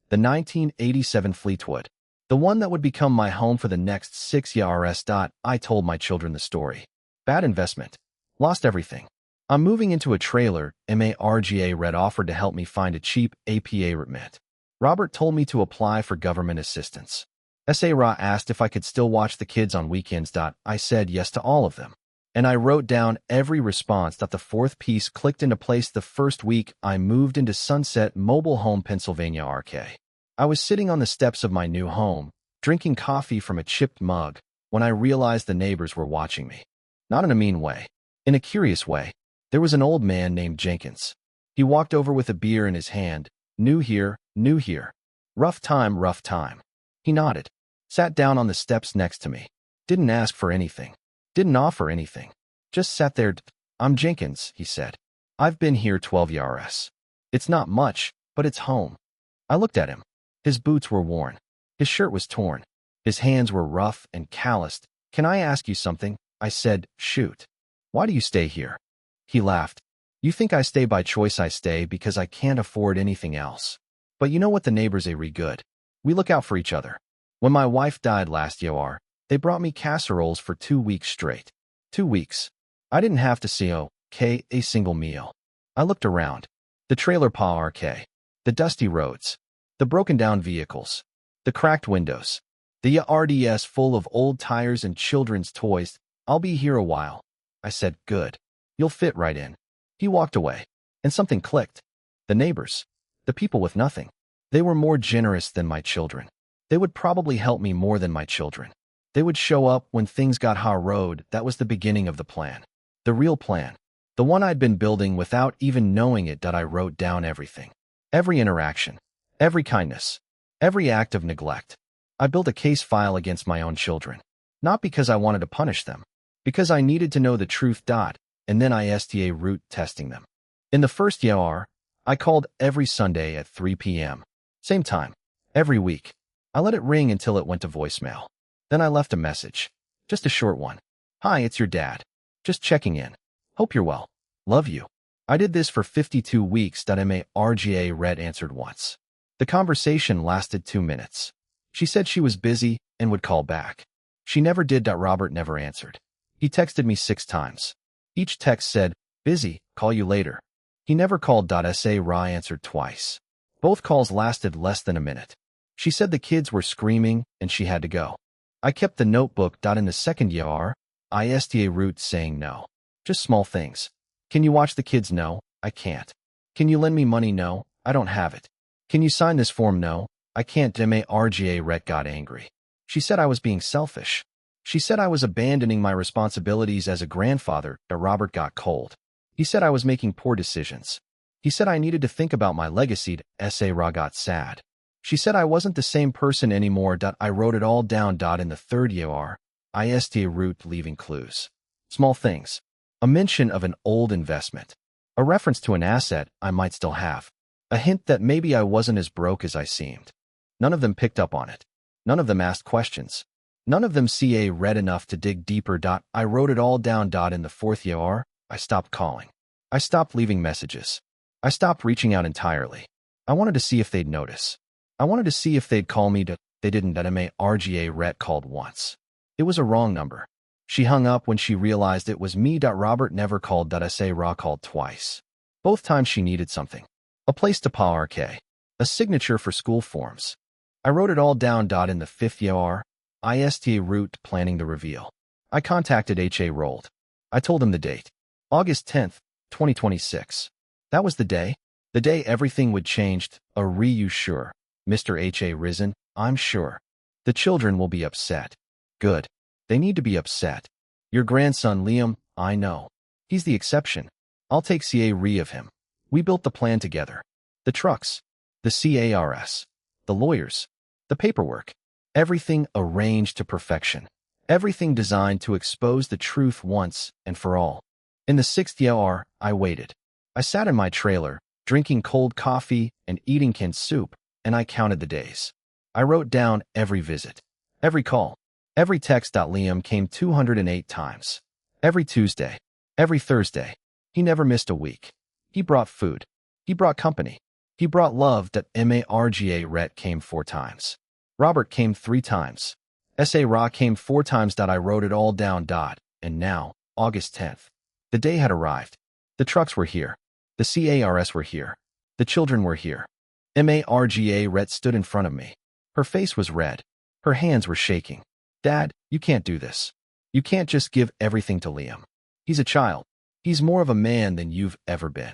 the 1987 Fleetwood, the one that would become my home for the next 6 years. I told my children the story. Bad investment. Lost everything. I'm moving into a trailer. MARGA Red offered to help me find a cheap APA remit. Robert told me to apply for government assistance. SA Ra asked if I could still watch the kids on weekends. I said yes to all of them. And I wrote down every response. The fourth piece clicked into place the first week I moved into Sunset Mobile Home, Pennsylvania, RK. I was sitting on the steps of my new home, drinking coffee from a chipped mug, when I realized the neighbors were watching me. Not in a mean way. In a curious way. There was an old man named Jenkins. He walked over with a beer in his hand. New here, new here. Rough time, rough time. He nodded. Sat down on the steps next to me. Didn't ask for anything. Didn't offer anything. Just sat there. I'm Jenkins, he said. I've been here 12 years. It's not much, but it's home. I looked at him. His boots were worn. His shirt was torn. His hands were rough and calloused. Can I ask you something? I said, shoot. Why do you stay here? He laughed. You think I stay by choice? I stay because I can't afford anything else. But you know what, the neighbors are good. We look out for each other. When my wife died last year, they brought me casseroles for 2 weeks straight. 2 weeks. I didn't have to see a single meal. I looked around. The trailer park, the dusty roads, the broken-down vehicles, the cracked windows, the RDS full of old tires and children's toys. I'll be here a while. I said, good. You'll fit right in. He walked away, and something clicked. The neighbors, the people with nothing, they were more generous than my children. They would probably help me more than my children. They would show up when things got hard. That was the beginning of the plan. The real plan. The one I'd been building without even knowing it. I wrote down everything. Every interaction. Every kindness. Every act of neglect. I built a case file against my own children. Not because I wanted to punish them. Because I needed to know the truth. And then I STA route testing them. In the first year, I called every Sunday at 3 p.m. Same time. Every week. I let it ring until it went to voicemail. Then I left a message. Just a short one. Hi, it's your dad. Just checking in. Hope you're well. Love you. I did this for 52 weeks. MARGA Red answered once. The conversation lasted 2 minutes. She said she was busy and would call back. She never did. Robert never answered. He texted me 6 times. Each text said, busy, call you later. He never called. Ra answered twice. Both calls lasted less than a minute. She said the kids were screaming and she had to go. I kept the notebook. In the second year, I STA route saying no. Just small things. Can you watch the kids? No, I can't. Can you lend me money? No, I don't have it. Can you sign this form? No, I can't. MARGA Ret got angry. She said I was being selfish. She said I was abandoning my responsibilities as a grandfather. Robert got cold. He said I was making poor decisions. He said I needed to think about my legacy. Ra got sad. She said I wasn't the same person anymore. I wrote it all down. In the third year, I STA route leaving clues. Small things. A mention of an old investment. A reference to an asset I might still have. A hint that maybe I wasn't as broke as I seemed. None of them picked up on it. None of them asked questions. None of them read enough to dig deeper. I wrote it all down. In the fourth year, I stopped calling. I stopped leaving messages. I stopped reaching out entirely. I wanted to see if they'd notice. I wanted to see if they'd call me. They didn't. MARGA Ret called once. It was a wrong number. She hung up when she realized it was me. Robert never called. Ra called twice. Both times she needed something. A place to park. A signature for school forms. I wrote it all down. In the fifth year, I STA route planning the reveal. I contacted HA Rolled. I told him the date. August 10th, 2026. That was the day. The day everything would changed. Are you sure? Mr. HA Risen, I'm sure. The children will be upset. Good. They need to be upset. Your grandson Liam, I know. He's the exception. I'll take CA of him. We built the plan together. The trucks. The CARS. The lawyers. The paperwork. Everything arranged to perfection. Everything designed to expose the truth once and for all. In the sixth year, I waited. I sat in my trailer, drinking cold coffee and eating canned soup, and I counted the days. I wrote down every visit. Every call. Every text. Liam came 208 times. Every Tuesday. Every Thursday. He never missed a week. He brought food. He brought company. He brought love. MARGA Ret came 4 times. Robert came 3 times. Ra came 4 times. I wrote it all down. And now, August 10th. The day had arrived. The trucks were here. The CARS were here. The children were here. MARGA Ret stood in front of me. Her face was red. Her hands were shaking. Dad, you can't do this. You can't just give everything to Liam. He's a child. He's more of a man than you've ever been.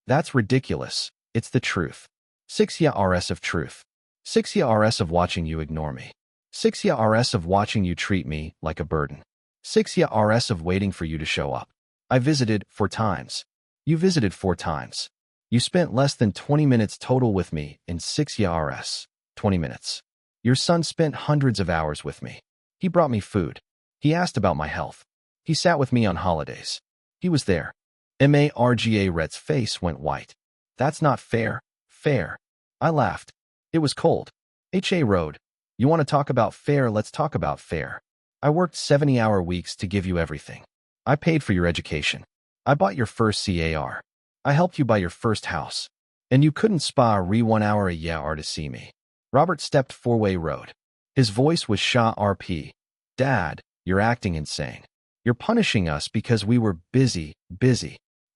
That's ridiculous. It's the truth. 6 years of truth. 6 years of watching you ignore me. 6 years of watching you treat me like a burden. 6 years of waiting for you to show up. I visited 4 times. You visited 4 times. You spent less than 20 minutes total with me in 6 years. 20 minutes. Your son spent hundreds of hours with me. He brought me food. He asked about my health. He sat with me on holidays. He was there. MARGA Ret's face went white. That's not fair. Fair. I laughed. It was cold. HA Road. You want to talk about fair? Let's talk about fair. I worked 70-hour weeks to give you everything. I paid for your education. I bought your first CAR. I helped you buy your first house. And you couldn't spare 1 hour a year to see me. Robert stepped 4-way road. His voice was Shah RP. Dad, you're acting insane. You're punishing us because we were busy.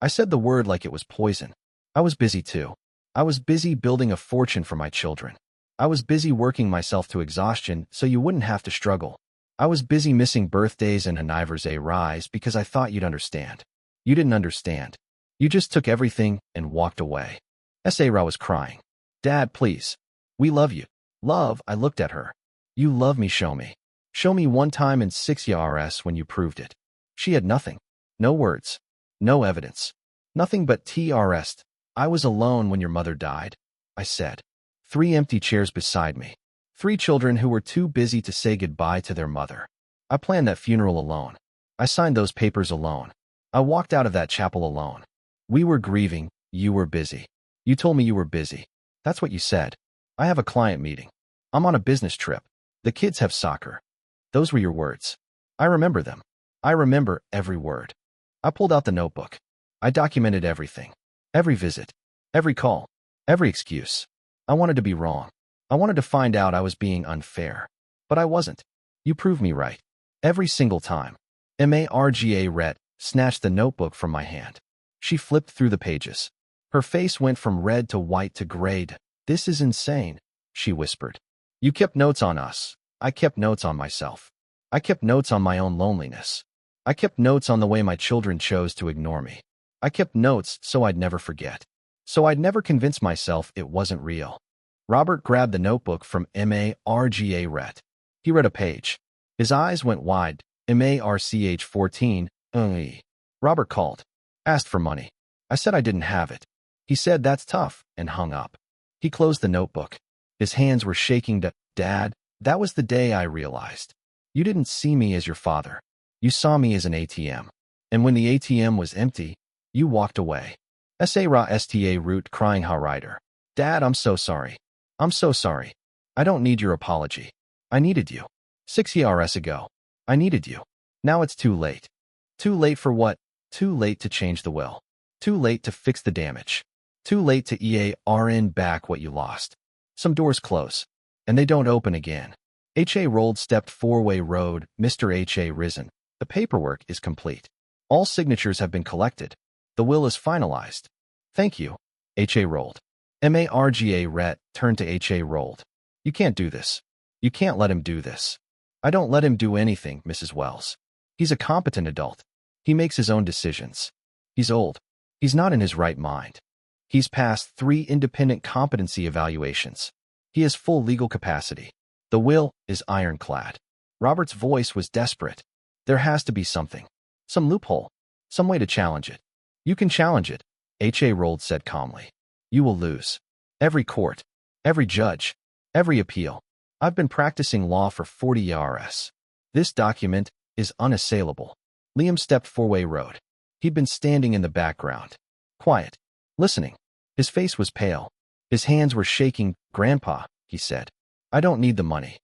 I said the word like it was poison. I was busy too. I was busy building a fortune for my children. I was busy working myself to exhaustion so you wouldn't have to struggle. I was busy missing birthdays and anniversaries because I thought you'd understand. You didn't understand. You just took everything and walked away. Sarah was crying. Dad, please. We love you. Love, I looked at her. You love me, show me. Show me one time in 6 years when you proved it. She had nothing. No words. No evidence. Nothing but TRS. I was alone when your mother died, I said. 3 empty chairs beside me. 3 children who were too busy to say goodbye to their mother. I planned that funeral alone. I signed those papers alone. I walked out of that chapel alone. We were grieving. You were busy. You told me you were busy. That's what you said. I have a client meeting. I'm on a business trip. The kids have soccer. Those were your words. I remember them. I remember every word. I pulled out the notebook. I documented everything. Every visit. Every call. Every excuse. I wanted to be wrong. I wanted to find out I was being unfair. But I wasn't. You proved me right. Every single time. Margaret snatched the notebook from my hand. She flipped through the pages. Her face went from red to white to gray. This is insane, she whispered. You kept notes on us. I kept notes on myself. I kept notes on my own loneliness. I kept notes on the way my children chose to ignore me. I kept notes so I'd never forget. So I'd never convince myself it wasn't real. Robert grabbed the notebook from Margaret. He read a page. His eyes went wide. March 14. Robert called. Asked for money. I said I didn't have it. He said that's tough and hung up. He closed the notebook. His hands were shaking. Dad, that was the day I realized. You didn't see me as your father. You saw me as an ATM. And when the ATM was empty, you walked away. Sta root crying ha rider. Dad, I'm so sorry. I'm so sorry. I don't need your apology. I needed you. 6 years ago. I needed you. Now it's too late. Too late for what? Too late to change the will. Too late to fix the damage. Too late to earn back what you lost. Some doors close, and they don't open again. H.A. rolled stepped 4-way road, Mr. H.A. risen. The paperwork is complete. All signatures have been collected. The will is finalized. Thank you. H.A. rolled. Margaret turned to H.A. rolled. You can't do this. You can't let him do this. I don't let him do anything, Mrs. Wells. He's a competent adult. He makes his own decisions. He's old. He's not in his right mind. He's passed 3 independent competency evaluations. He has full legal capacity. The will is ironclad. Robert's voice was desperate. There has to be something. Some loophole. Some way to challenge it. You can challenge it, H.A. Rold said calmly. You will lose. Every court. Every judge. Every appeal. I've been practicing law for 40 years. This document is unassailable. Liam stepped 4-way road. He'd been standing in the background. Quiet. Listening. His face was pale. His hands were shaking. Grandpa, he said. I don't need the money.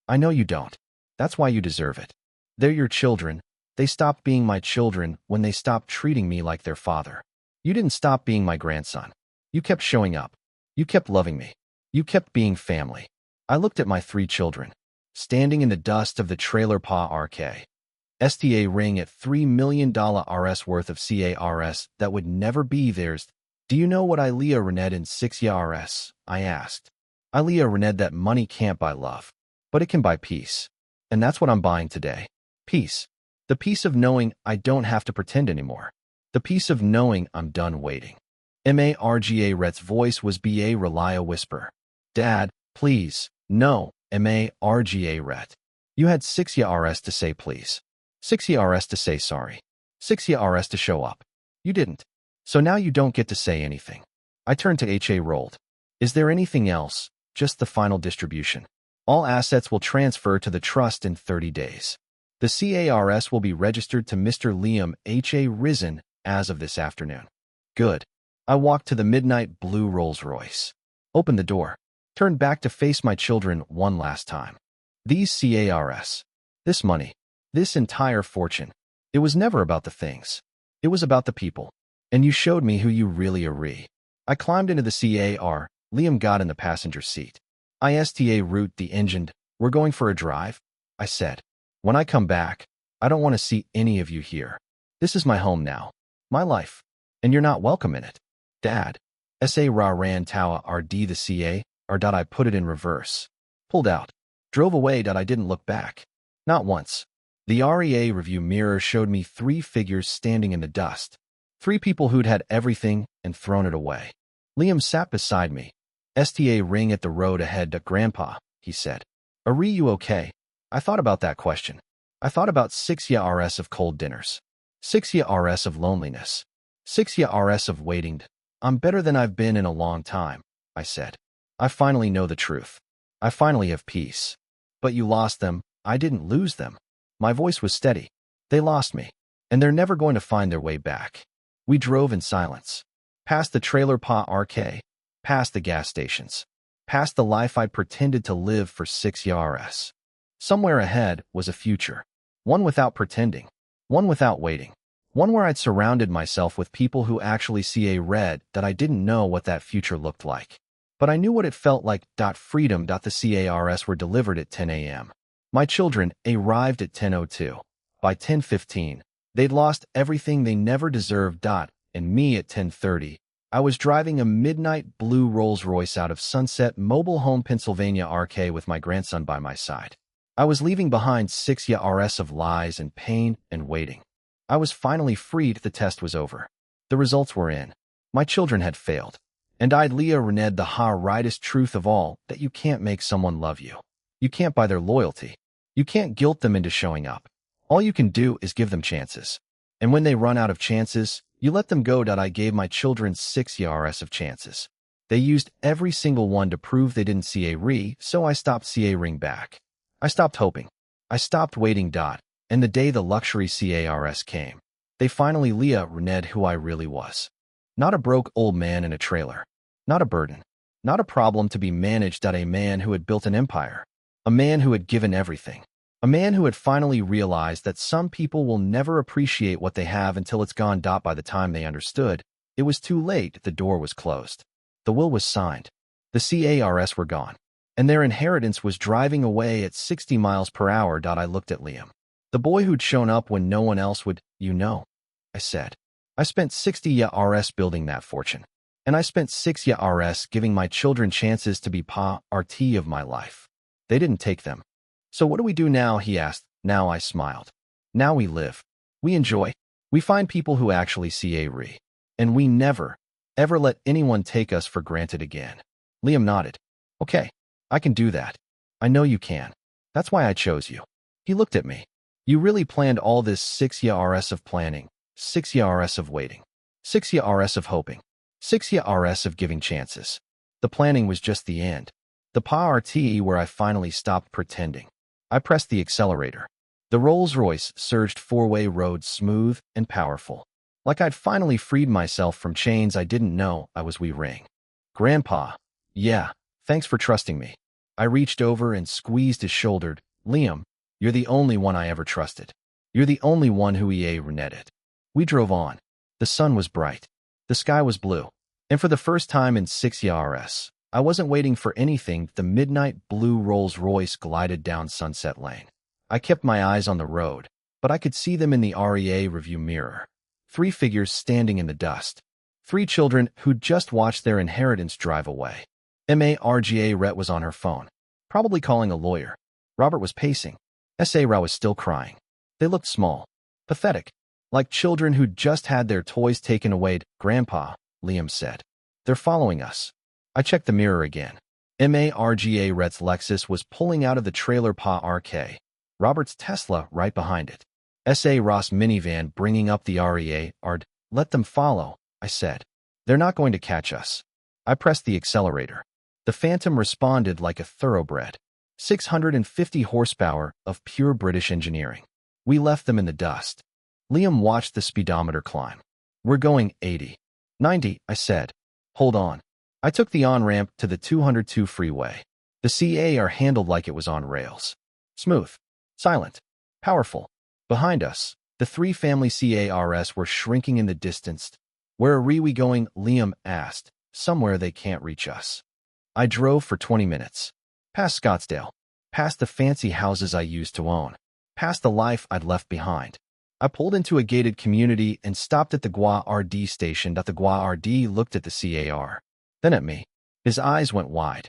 I know you don't. That's why you deserve it. They're your children. They stopped being my children when they stopped treating me like their father. You didn't stop being my grandson. You kept showing up. You kept loving me. You kept being family. I looked at my 3 children, standing in the dust of the trailer park RK. STA ring at $3 million RS worth of CARS that would never be theirs. Do you know what Ilea rened in 6 years? I asked. Ilea rened that money can't buy love, but it can buy peace. And that's what I'm buying today. Peace. The peace of knowing I don't have to pretend anymore. The peace of knowing I'm done waiting. Marga Rhett's voice was a Relia whisper. Dad, please. No, Marga Rhett. You had 6 years to say please. 6 years to say sorry. 6 years to show up. You didn't. So now you don't get to say anything. I turned to H.A. Rolled. Is there anything else? Just the final distribution. All assets will transfer to the trust in 30 days. The CARS will be registered to Mr. Liam H.A. Risen as of this afternoon. Good. I walked to the midnight blue Rolls-Royce. Opened the door. Turned back to face my children one last time. These CARS. This money. This entire fortune. It was never about the things. It was about the people. And you showed me who you really are. I climbed into the CAR. Liam got in the passenger seat. ISTA root the engine. We're going for a drive? I said. When I come back, I don't want to see any of you here. This is my home now. My life. and you're not welcome in it. Dad. Sa ra ran tawa rd the ca, or I put it in reverse. Pulled out. Drove away. I didn't look back. Not once. The REA review mirror showed me 3 figures standing in the dust. 3 people who'd had everything and thrown it away. Liam sat beside me. Sta ring at the road ahead. Grandpa, he said. Are you okay? I thought about that question. I thought about 6 years of cold dinners. 6 years of loneliness. 6 years of waiting. I'm better than I've been in a long time, I said. I finally know the truth. I finally have peace. But you lost them. I didn't lose them. My voice was steady. They lost me, and they're never going to find their way back. We drove in silence. Past the trailer park arcade. Past the gas stations. Past the life I'd pretended to live for 6 years. Somewhere ahead was a future. One without pretending. One without waiting. One where I'd surrounded myself with people who actually read that I didn't know what that future looked like. But I knew what it felt like. Freedom. The cars were delivered at 10 a.m. My children arrived at 10:02. By 10:15, they'd lost everything they never deserved. And me at 10:30. I was driving a midnight blue Rolls-Royce out of Sunset Mobile Home, Pennsylvania RK with my grandson by my side. I was leaving behind 6 years of lies and pain and waiting. I was finally freed. The test was over. The results were in. My children had failed. And I'd Leah Rened the rightest truth of all, that you can't make someone love you. You can't buy their loyalty. You can't guilt them into showing up. All you can do is give them chances. And when they run out of chances, you let them go. I gave my children 6 years of chances. They used every single one to prove they didn't so I stopped ring back. I stopped hoping. I stopped waiting. And the day the luxury cars came, they finally Leah Rened who I really was. Not a broke old man in a trailer. Not a burden. Not a problem to be managed. A man who had built an empire. A man who had given everything. A man who had finally realized that some people will never appreciate what they have until it's gone. By the time they understood, it was too late. The door was closed. The will was signed. The cars were gone. And their inheritance was driving away at 60 miles per hour. I looked at Liam. The boy who'd shown up when no one else would, I said. I spent 60 years building that fortune. And I spent 6 years giving my children chances to be part of my life. They didn't take them. So what do we do now, he asked. Now I smiled. Now we live. We enjoy. We find people who actually and we never, ever let anyone take us for granted again. Liam nodded. Okay, I can do that. I know you can. That's why I chose you. He looked at me. You really planned all this 6 years of planning, 6 years of waiting, 6 years of hoping, 6 years of giving chances. The planning was just the end. The party where I finally stopped pretending. I pressed the accelerator. The Rolls-Royce surged 4-way road smooth and powerful. Like I'd finally freed myself from chains I didn't know I was ring. Grandpa. Yeah, thanks for trusting me. I reached over and squeezed his shoulder. Liam, you're the only one I ever trusted. You're the only one who renetted. We drove on. The sun was bright. The sky was blue. And for the first time in 6 years, I wasn't waiting for anything. The midnight blue Rolls-Royce glided down Sunset Lane. I kept my eyes on the road, but I could see them in the REA review mirror. 3 figures standing in the dust. 3 children who'd just watched their inheritance drive away. Marga Rhett was on her phone, probably calling a lawyer. Robert was pacing. Sa Ra was still crying. They looked small, pathetic, like children who'd just had their toys taken away. Grandpa, Liam said. They're following us. I checked the mirror again. Marga Rhett's Lexus was pulling out of the trailer park arcade. Robert's Tesla right behind it. Sa Ra's minivan bringing up the REA ard. Let them follow, I said. They're not going to catch us. I pressed the accelerator. The Phantom responded like a thoroughbred. 650 horsepower of pure British engineering. We left them in the dust. Liam watched the speedometer climb. We're going 80. 90, I said. Hold on. I took the on-ramp to the 202 freeway. The car handled like it was on rails. Smooth. Silent. Powerful. Behind us, the 3 family cars were shrinking in the distance. Where are we going? Liam asked. Somewhere they can't reach us. I drove for 20 minutes. Past Scottsdale. Past the fancy houses I used to own. Past the life I'd left behind. I pulled into a gated community and stopped at the Gua RD station. The Gua RD looked at the CAR, then at me. His eyes went wide.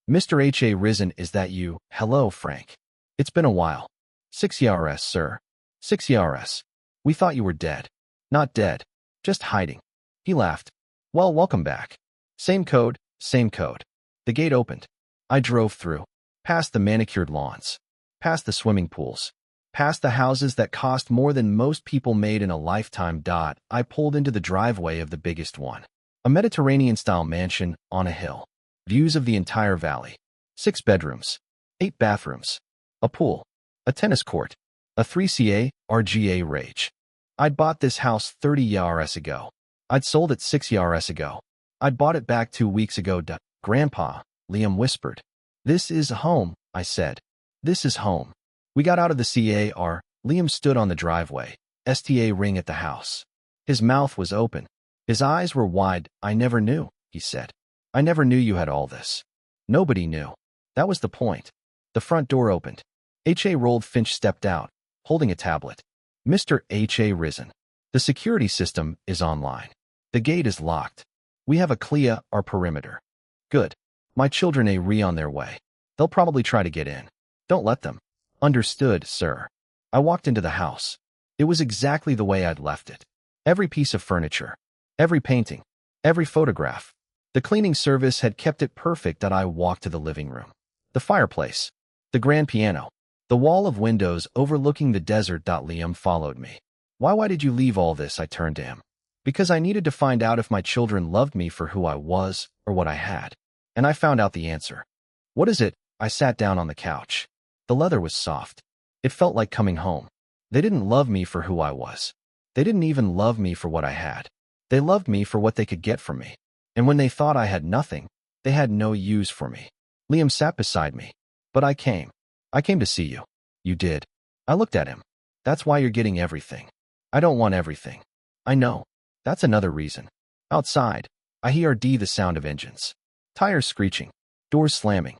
Mr. H.A. Risen, is that you? Hello, Frank. It's been a while. 6 ERS, sir. 6 ERS. We thought you were dead. Not dead. Just hiding. He laughed. Well, welcome back. Same code, same code. The gate opened. I drove through. Past the manicured lawns. Past the swimming pools. Past the houses that cost more than most people made in a lifetime. I pulled into the driveway of the biggest one. A Mediterranean-style mansion on a hill. Views of the entire valley. 6 bedrooms. 8 bathrooms. A pool. A tennis court. A 3CA RGA rage. I'd bought this house 30 years ago. I'd sold it 6 years ago. I'd bought it back 2 weeks ago. Grandpa, Liam whispered. This is home, I said. This is home. We got out of the CAR. Liam stood on the driveway. STA ring at the house. His mouth was open. His eyes were wide. I never knew, he said. I never knew you had all this. Nobody knew. That was the point. The front door opened. H.A. rolled. Finch stepped out, holding a tablet. Mr. H.A. Risen. The security system is online. The gate is locked. We have a clear our perimeter. Good. My children are on their way. They'll probably try to get in. Don't let them. Understood, sir. I walked into the house. It was exactly the way I'd left it. Every piece of furniture. Every painting. Every photograph. The cleaning service had kept it perfect. I walked to the living room. The fireplace. The grand piano. The wall of windows overlooking the desert. Liam followed me. Why did you leave all this? I turned to him. Because I needed to find out if my children loved me for who I was or what I had. And I found out the answer. What is it? I sat down on the couch. The leather was soft. It felt like coming home. They didn't love me for who I was. They didn't even love me for what I had. They loved me for what they could get from me. And when they thought I had nothing, they had no use for me. Liam sat beside me. But I came. I came to see you. You did. I looked at him. That's why you're getting everything. I don't want everything. I know. That's another reason. Outside, I hear the sound of engines. Tires screeching. Doors slamming.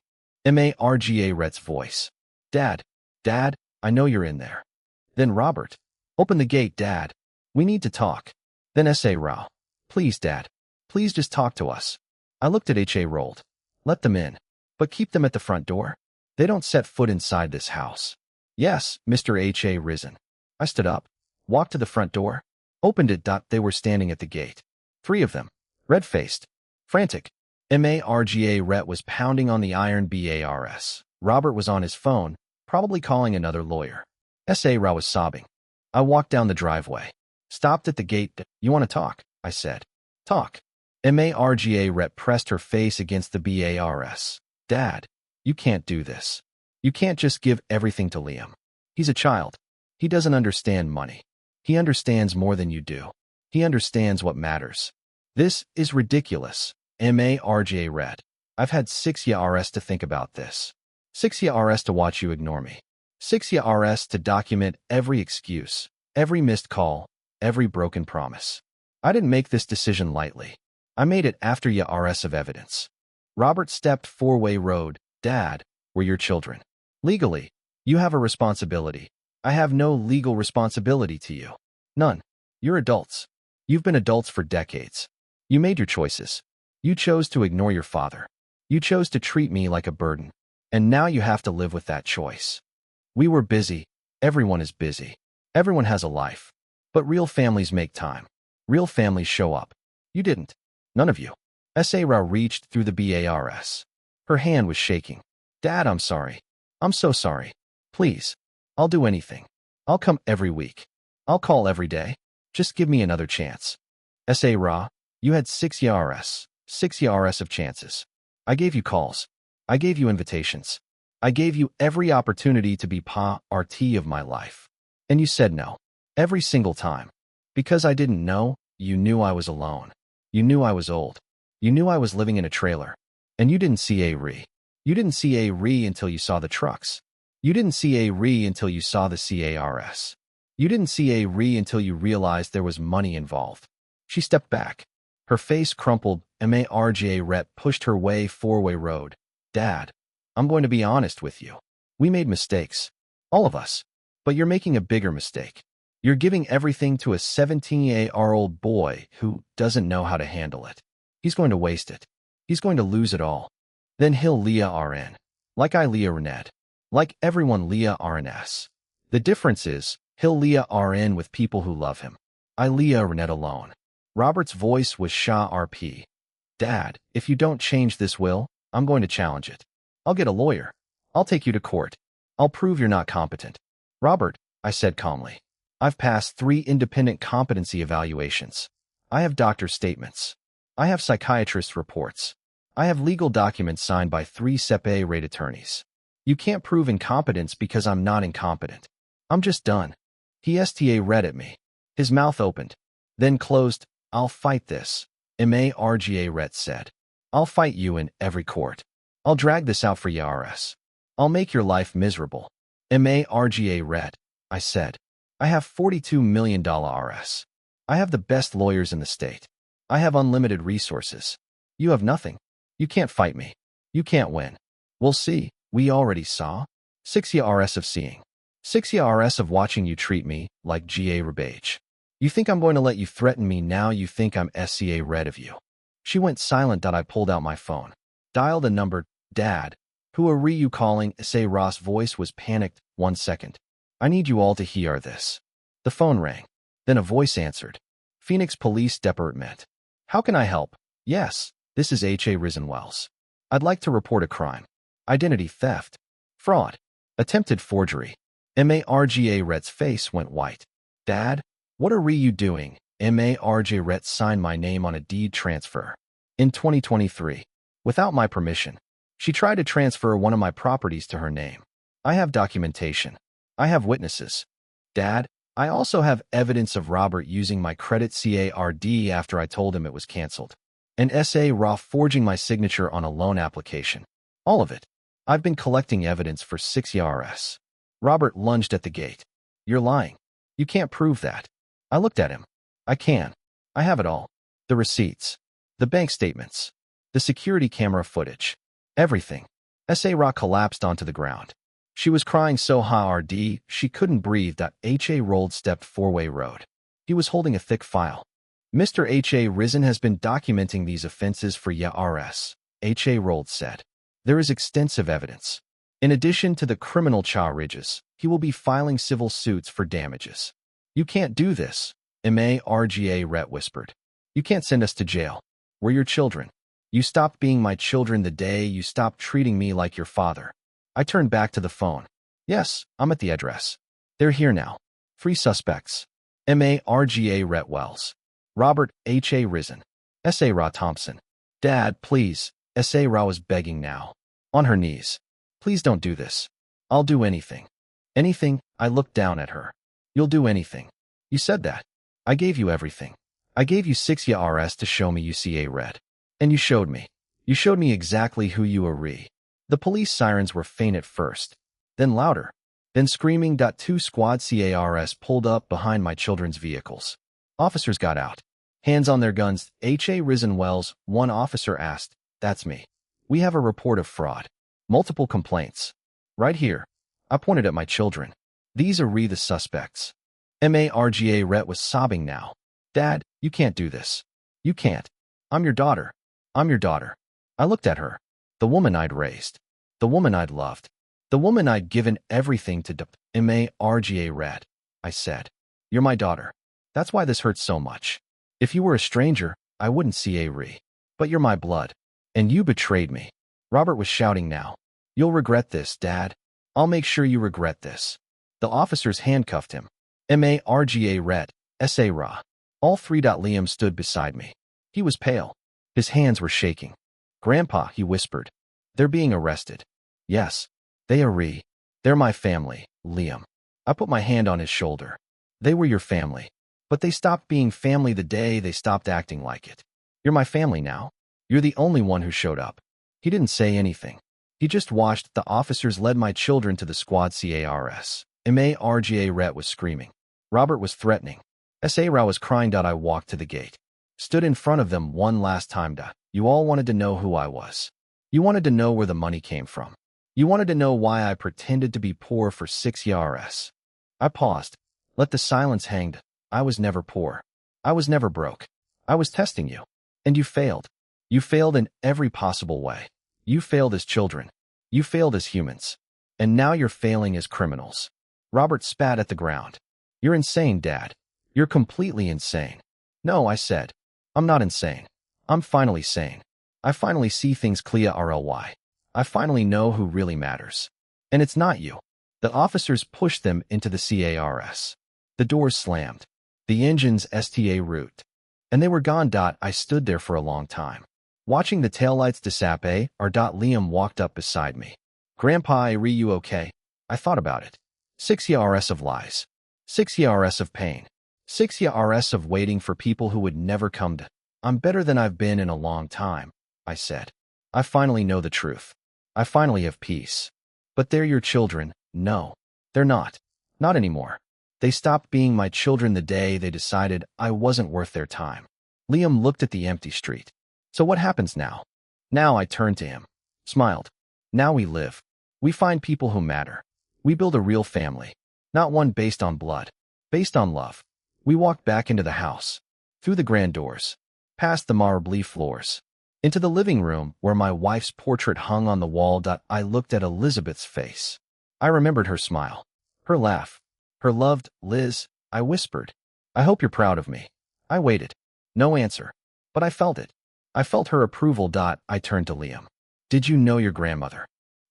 Marga Rhett's voice. Dad. Dad, I know you're in there. Then Robert. Open the gate, Dad. We need to talk. Then S.A. Rao. Please, Dad. Please just talk to us. I looked at H.A. Rolled. Let them in. But keep them at the front door. They don't set foot inside this house. Yes, Mr. H.A. Risen. I stood up. Walked to the front door. Opened it. They were standing at the gate. 3 of them. Red-faced. Frantic. Marga Rhett was pounding on the iron bars. Robert was on his phone, probably calling another lawyer. S.A. Rao was sobbing. I walked down the driveway. Stopped at the gate. You want to talk? I said. Talk. Marga Rhett pressed her face against the bars. Dad, you can't do this. You can't just give everything to Liam. He's a child. He doesn't understand money. He understands more than you do. He understands what matters. This is ridiculous. Marga Rhett. I've had 6 years to think about this. 6 years to watch you ignore me. 6 years to document every excuse, every missed call, every broken promise. I didn't make this decision lightly. I made it after years of evidence. Robert stepped 4-way road. Dad, we're your children. Legally, you have a responsibility. I have no legal responsibility to you. None. You're adults. You've been adults for decades. You made your choices. You chose to ignore your father. You chose to treat me like a burden. And now you have to live with that choice. We were busy. Everyone is busy. Everyone has a life. But real families make time. Real families show up. You didn't. None of you. S.A. Rao reached through the bars. Her hand was shaking. Dad, I'm sorry. I'm so sorry. Please. I'll do anything. I'll come every week. I'll call every day. Just give me another chance. S.A. Rao, you had 6 years. 6 years of chances. I gave you calls. I gave you invitations. I gave you every opportunity to be part of my life. And you said no. Every single time. Because I didn't know, you knew I was alone. You knew I was old. You knew I was living in a trailer. And you didn't see a re. You didn't see a re until you saw the trucks. You didn't see a re until you saw the CARS. You didn't see a re until you realized there was money involved. She stepped back. Her face crumpled. Marga Rhett pushed her way 4-way road. Dad, I'm going to be honest with you. We made mistakes. All of us. But you're making a bigger mistake. You're giving everything to a 17-year-old boy who doesn't know how to handle it. He's going to waste it. He's going to lose it all. Then he'll Leah RN. Like I Leah Renette. Like everyone Leah RNS. The difference is, he'll Leah RN with people who love him. I Leah Renette alone. Robert's voice was Shah RP. Dad, if you don't change this will, I'm going to challenge it. I'll get a lawyer. I'll take you to court. I'll prove you're not competent. Robert, I said calmly. I've passed 3 independent competency evaluations. I have doctor's statements. I have psychiatrist reports. I have legal documents signed by 3 CPA-rate attorneys. You can't prove incompetence because I'm not incompetent. I'm just done. He STA read at me. His mouth opened, then closed. I'll fight this, MARGA Rhett said. I'll fight you in every court. I'll drag this out for YRS. I'll make your life miserable. MARGA Rhett, I said. I have $42 million RS. I have the best lawyers in the state. I have unlimited resources. You have nothing. You can't fight me. You can't win. We'll see. We already saw. 6 RS of seeing. 6 RS of watching you treat me like GA rebage. You think I'm going to let you threaten me now? You think I'm SCA red of you. She went silent. I pulled out my phone. Dialed a number. Dad. Who are you calling? Say Ross' voice was panicked. 1 second. I need you all to hear this. The phone rang. Then a voice answered. Phoenix Police Department. How can I help? Yes, this is H.A. Risenwells. I'd like to report a crime. Identity theft. Fraud. Attempted forgery. MARGA Rhett's face went white. Dad, what are you doing? MARGA Rhett signed my name on a deed transfer. In 2023. Without my permission. She tried to transfer one of my properties to her name. I have documentation. I have witnesses. Dad, I also have evidence of Robert using my credit card after I told him it was canceled. And S.A. Raw forging my signature on a loan application. All of it. I've been collecting evidence for 6 years. Robert lunged at the gate. You're lying. You can't prove that. I looked at him. I can. I have it all. The receipts. The bank statements. The security camera footage. Everything. S.A. Raw collapsed onto the ground. She was crying so hard she couldn't breathe. H.A. rolled stepped 4-way road. He was holding a thick file. Mr. H.A. Risen has been documenting these offenses for YRS, H.A. rolled said. There is extensive evidence. In addition to the criminal charges, he will be filing civil suits for damages. You can't do this, MARGA Rhett whispered. You can't send us to jail. We're your children. You stopped being my children the day you stopped treating me like your father. I turned back to the phone. Yes, I'm at the address. They're here now. 3 suspects. MARGA Rhett Wells. Robert H.A. Risen. S.A. Ra Thompson. Dad, please. S.A. Ra was begging now. On her knees. Please don't do this. I'll do anything. Anything? I looked down at her. You'll do anything. You said that. I gave you everything. I gave you 6 YRS to show me UCA red. And you showed me. You showed me exactly who you are. The police sirens were faint at first, then louder, then screaming. 2 squad CARS pulled up behind my children's vehicles. Officers got out. Hands on their guns. H.A. Risen Wells, one officer asked. That's me. We have a report of fraud. Multiple complaints. Right here. I pointed at my children. These are the suspects. MARGA Rhett was sobbing now. Dad, you can't do this. You can't. I'm your daughter. I'm your daughter. I looked at her. The woman I'd raised. The woman I'd loved. The woman I'd given everything to. MARGA Rhett. I said. You're my daughter. That's why this hurts so much. If you were a stranger, I wouldn't see a re. But you're my blood. And you betrayed me. Robert was shouting now. You'll regret this, Dad. I'll make sure you regret this. The officers handcuffed him. MARGA Rhett. S.A. Ra. All 3. Liam stood beside me. He was pale. His hands were shaking. Grandpa, he whispered. They're being arrested. Yes. They are. They're my family, Liam. I put my hand on his shoulder. They were your family. But they stopped being family the day they stopped acting like it. You're my family now. You're the only one who showed up. He didn't say anything. He just watched. The officers led my children to the squad CARS. MARGA Rhett was screaming. Robert was threatening. S.A. Rao was crying. I walked to the gate. Stood in front of them one last time. You all wanted to know who I was. You wanted to know where the money came from. You wanted to know why I pretended to be poor for 6 YRS. I paused. Let the silence hang. I was never poor. I was never broke. I was testing you. And you failed. You failed in every possible way. You failed as children. You failed as humans. And now you're failing as criminals. Robert spat at the ground. You're insane, Dad. You're completely insane. No, I said. I'm not insane. I'm finally sane. I finally see things clearly. I finally know who really matters. And it's not you. The officers pushed them into the cars. The doors slammed. The engines sta root. And they were gone. I stood there for a long time, watching the taillights disappear. Liam walked up beside me. Grandpa, are you okay? I thought about it. 6 years of lies. 6 years of pain. 6 years of waiting for people who would never come to. I'm better than I've been in a long time, I said. I finally know the truth. I finally have peace. But they're your children. No, they're not. Not anymore. They stopped being my children the day they decided I wasn't worth their time. Liam looked at the empty street. So what happens now? Now I turned to him, smiled. Now we live. We find people who matter. We build a real family. Not one based on blood. Based on love. We walked back into the house. Through the grand doors. Past the marble floors. Into the living room where my wife's portrait hung on the wall. I looked at Elizabeth's face. I remembered her smile. Her laugh. Her loved, Liz, I whispered. I hope you're proud of me. I waited. No answer. But I felt it. I felt her approval. I turned to Liam. Did you know your grandmother?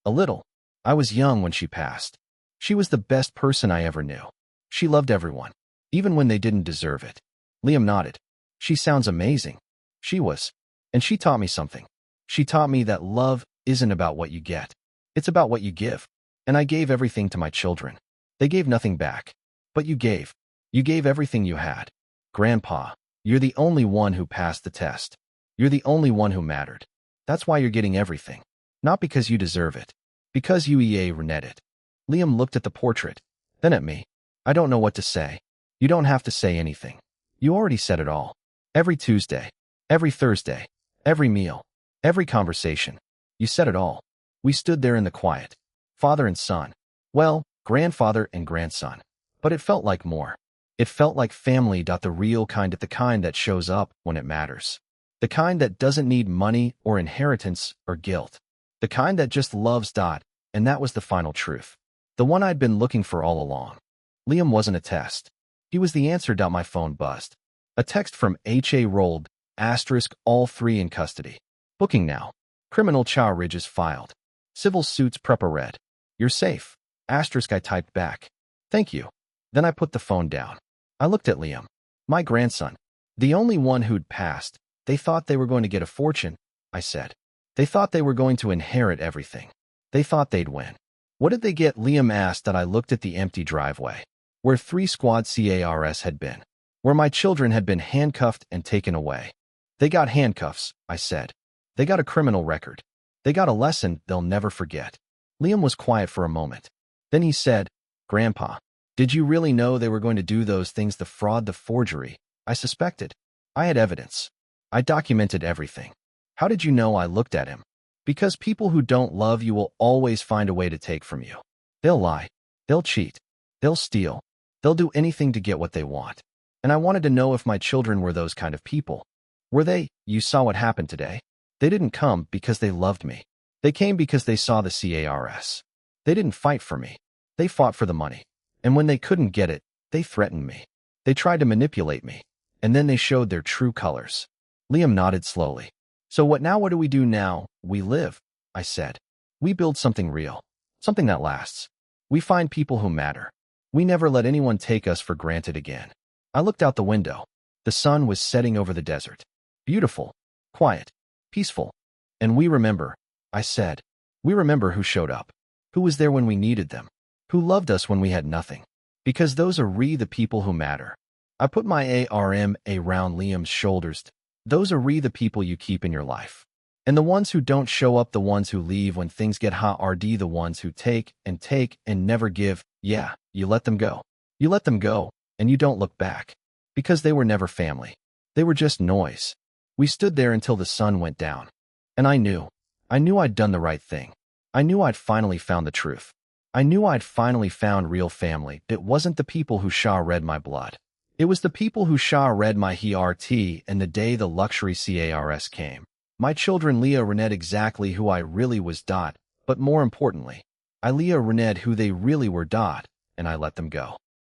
A little. I was young when she passed. She was the best person I ever knew. She loved everyone, even when they didn't deserve it. Liam nodded. She sounds amazing. She was. And she taught me something. She taught me that love isn't about what you get. It's about what you give. And I gave everything to my children. They gave nothing back. But you gave. You gave everything you had. Grandpa, you're the only one who passed the test. You're the only one who mattered. That's why you're getting everything. Not because you deserve it. Because you earned it. Liam looked at the portrait, then at me. I don't know what to say. You don't have to say anything. You already said it all. Every Tuesday. Every Thursday. Every meal. Every conversation. You said it all. We stood there in the quiet. Father and son. Well, grandfather and grandson. But it felt like more. It felt like family. The real kind, the kind that shows up when it matters. The kind that doesn't need money or inheritance or guilt. The kind that just loves. And that was the final truth. The one I'd been looking for all along. Liam wasn't a test. He was the answer. My phone buzzed. A text from H.A. rolled, *, all 3 in custody. Booking now. Criminal charges filed. Civil suits prepared. You're safe. *, I typed back. Thank you. Then I put the phone down. I looked at Liam. My grandson. The only one who'd passed. They thought they were going to get a fortune, I said. They thought they were going to inherit everything. They thought they'd win. What did they get? Liam asked. I looked at the empty driveway, where 3 squad cars had been, where my children had been handcuffed and taken away. They got handcuffs, I said. They got a criminal record. They got a lesson they'll never forget. Liam was quiet for a moment. Then he said, Grandpa, did you really know they were going to do those things? The fraud, the forgery. I suspected. I had evidence. I documented everything. How did you know? I looked at him. Because people who don't love you will always find a way to take from you. They'll lie. They'll cheat. They'll steal. They'll do anything to get what they want. And I wanted to know if my children were those kind of people. Were they? You saw what happened today. They didn't come because they loved me. They came because they saw the cars. They didn't fight for me. They fought for the money. And when they couldn't get it, they threatened me. They tried to manipulate me. And then they showed their true colors. Liam nodded slowly. So what now? What do we do now? We live, I said. We build something real. Something that lasts. We find people who matter. We never let anyone take us for granted again. I looked out the window. The sun was setting over the desert. Beautiful. Quiet. Peaceful. And we remember, I said. We remember who showed up. Who was there when we needed them. Who loved us when we had nothing. Because those are the people who matter. I put my arm around Liam's shoulders. Those are the people you keep in your life. And the ones who don't show up, the ones who leave when things get hard, the ones who take and never give. Yeah, you let them go. You let them go, and you don't look back. Because they were never family. They were just noise. We stood there until the sun went down. And I knew I'd done the right thing. I knew I'd finally found the truth. I knew I'd finally found real family. It wasn't the people who Shah read my blood. It was the people who Shah read my heart, and the day the luxury cars came. My children Leah rened exactly who I really was. But more importantly, I Leah rened who they really were. And I let them go.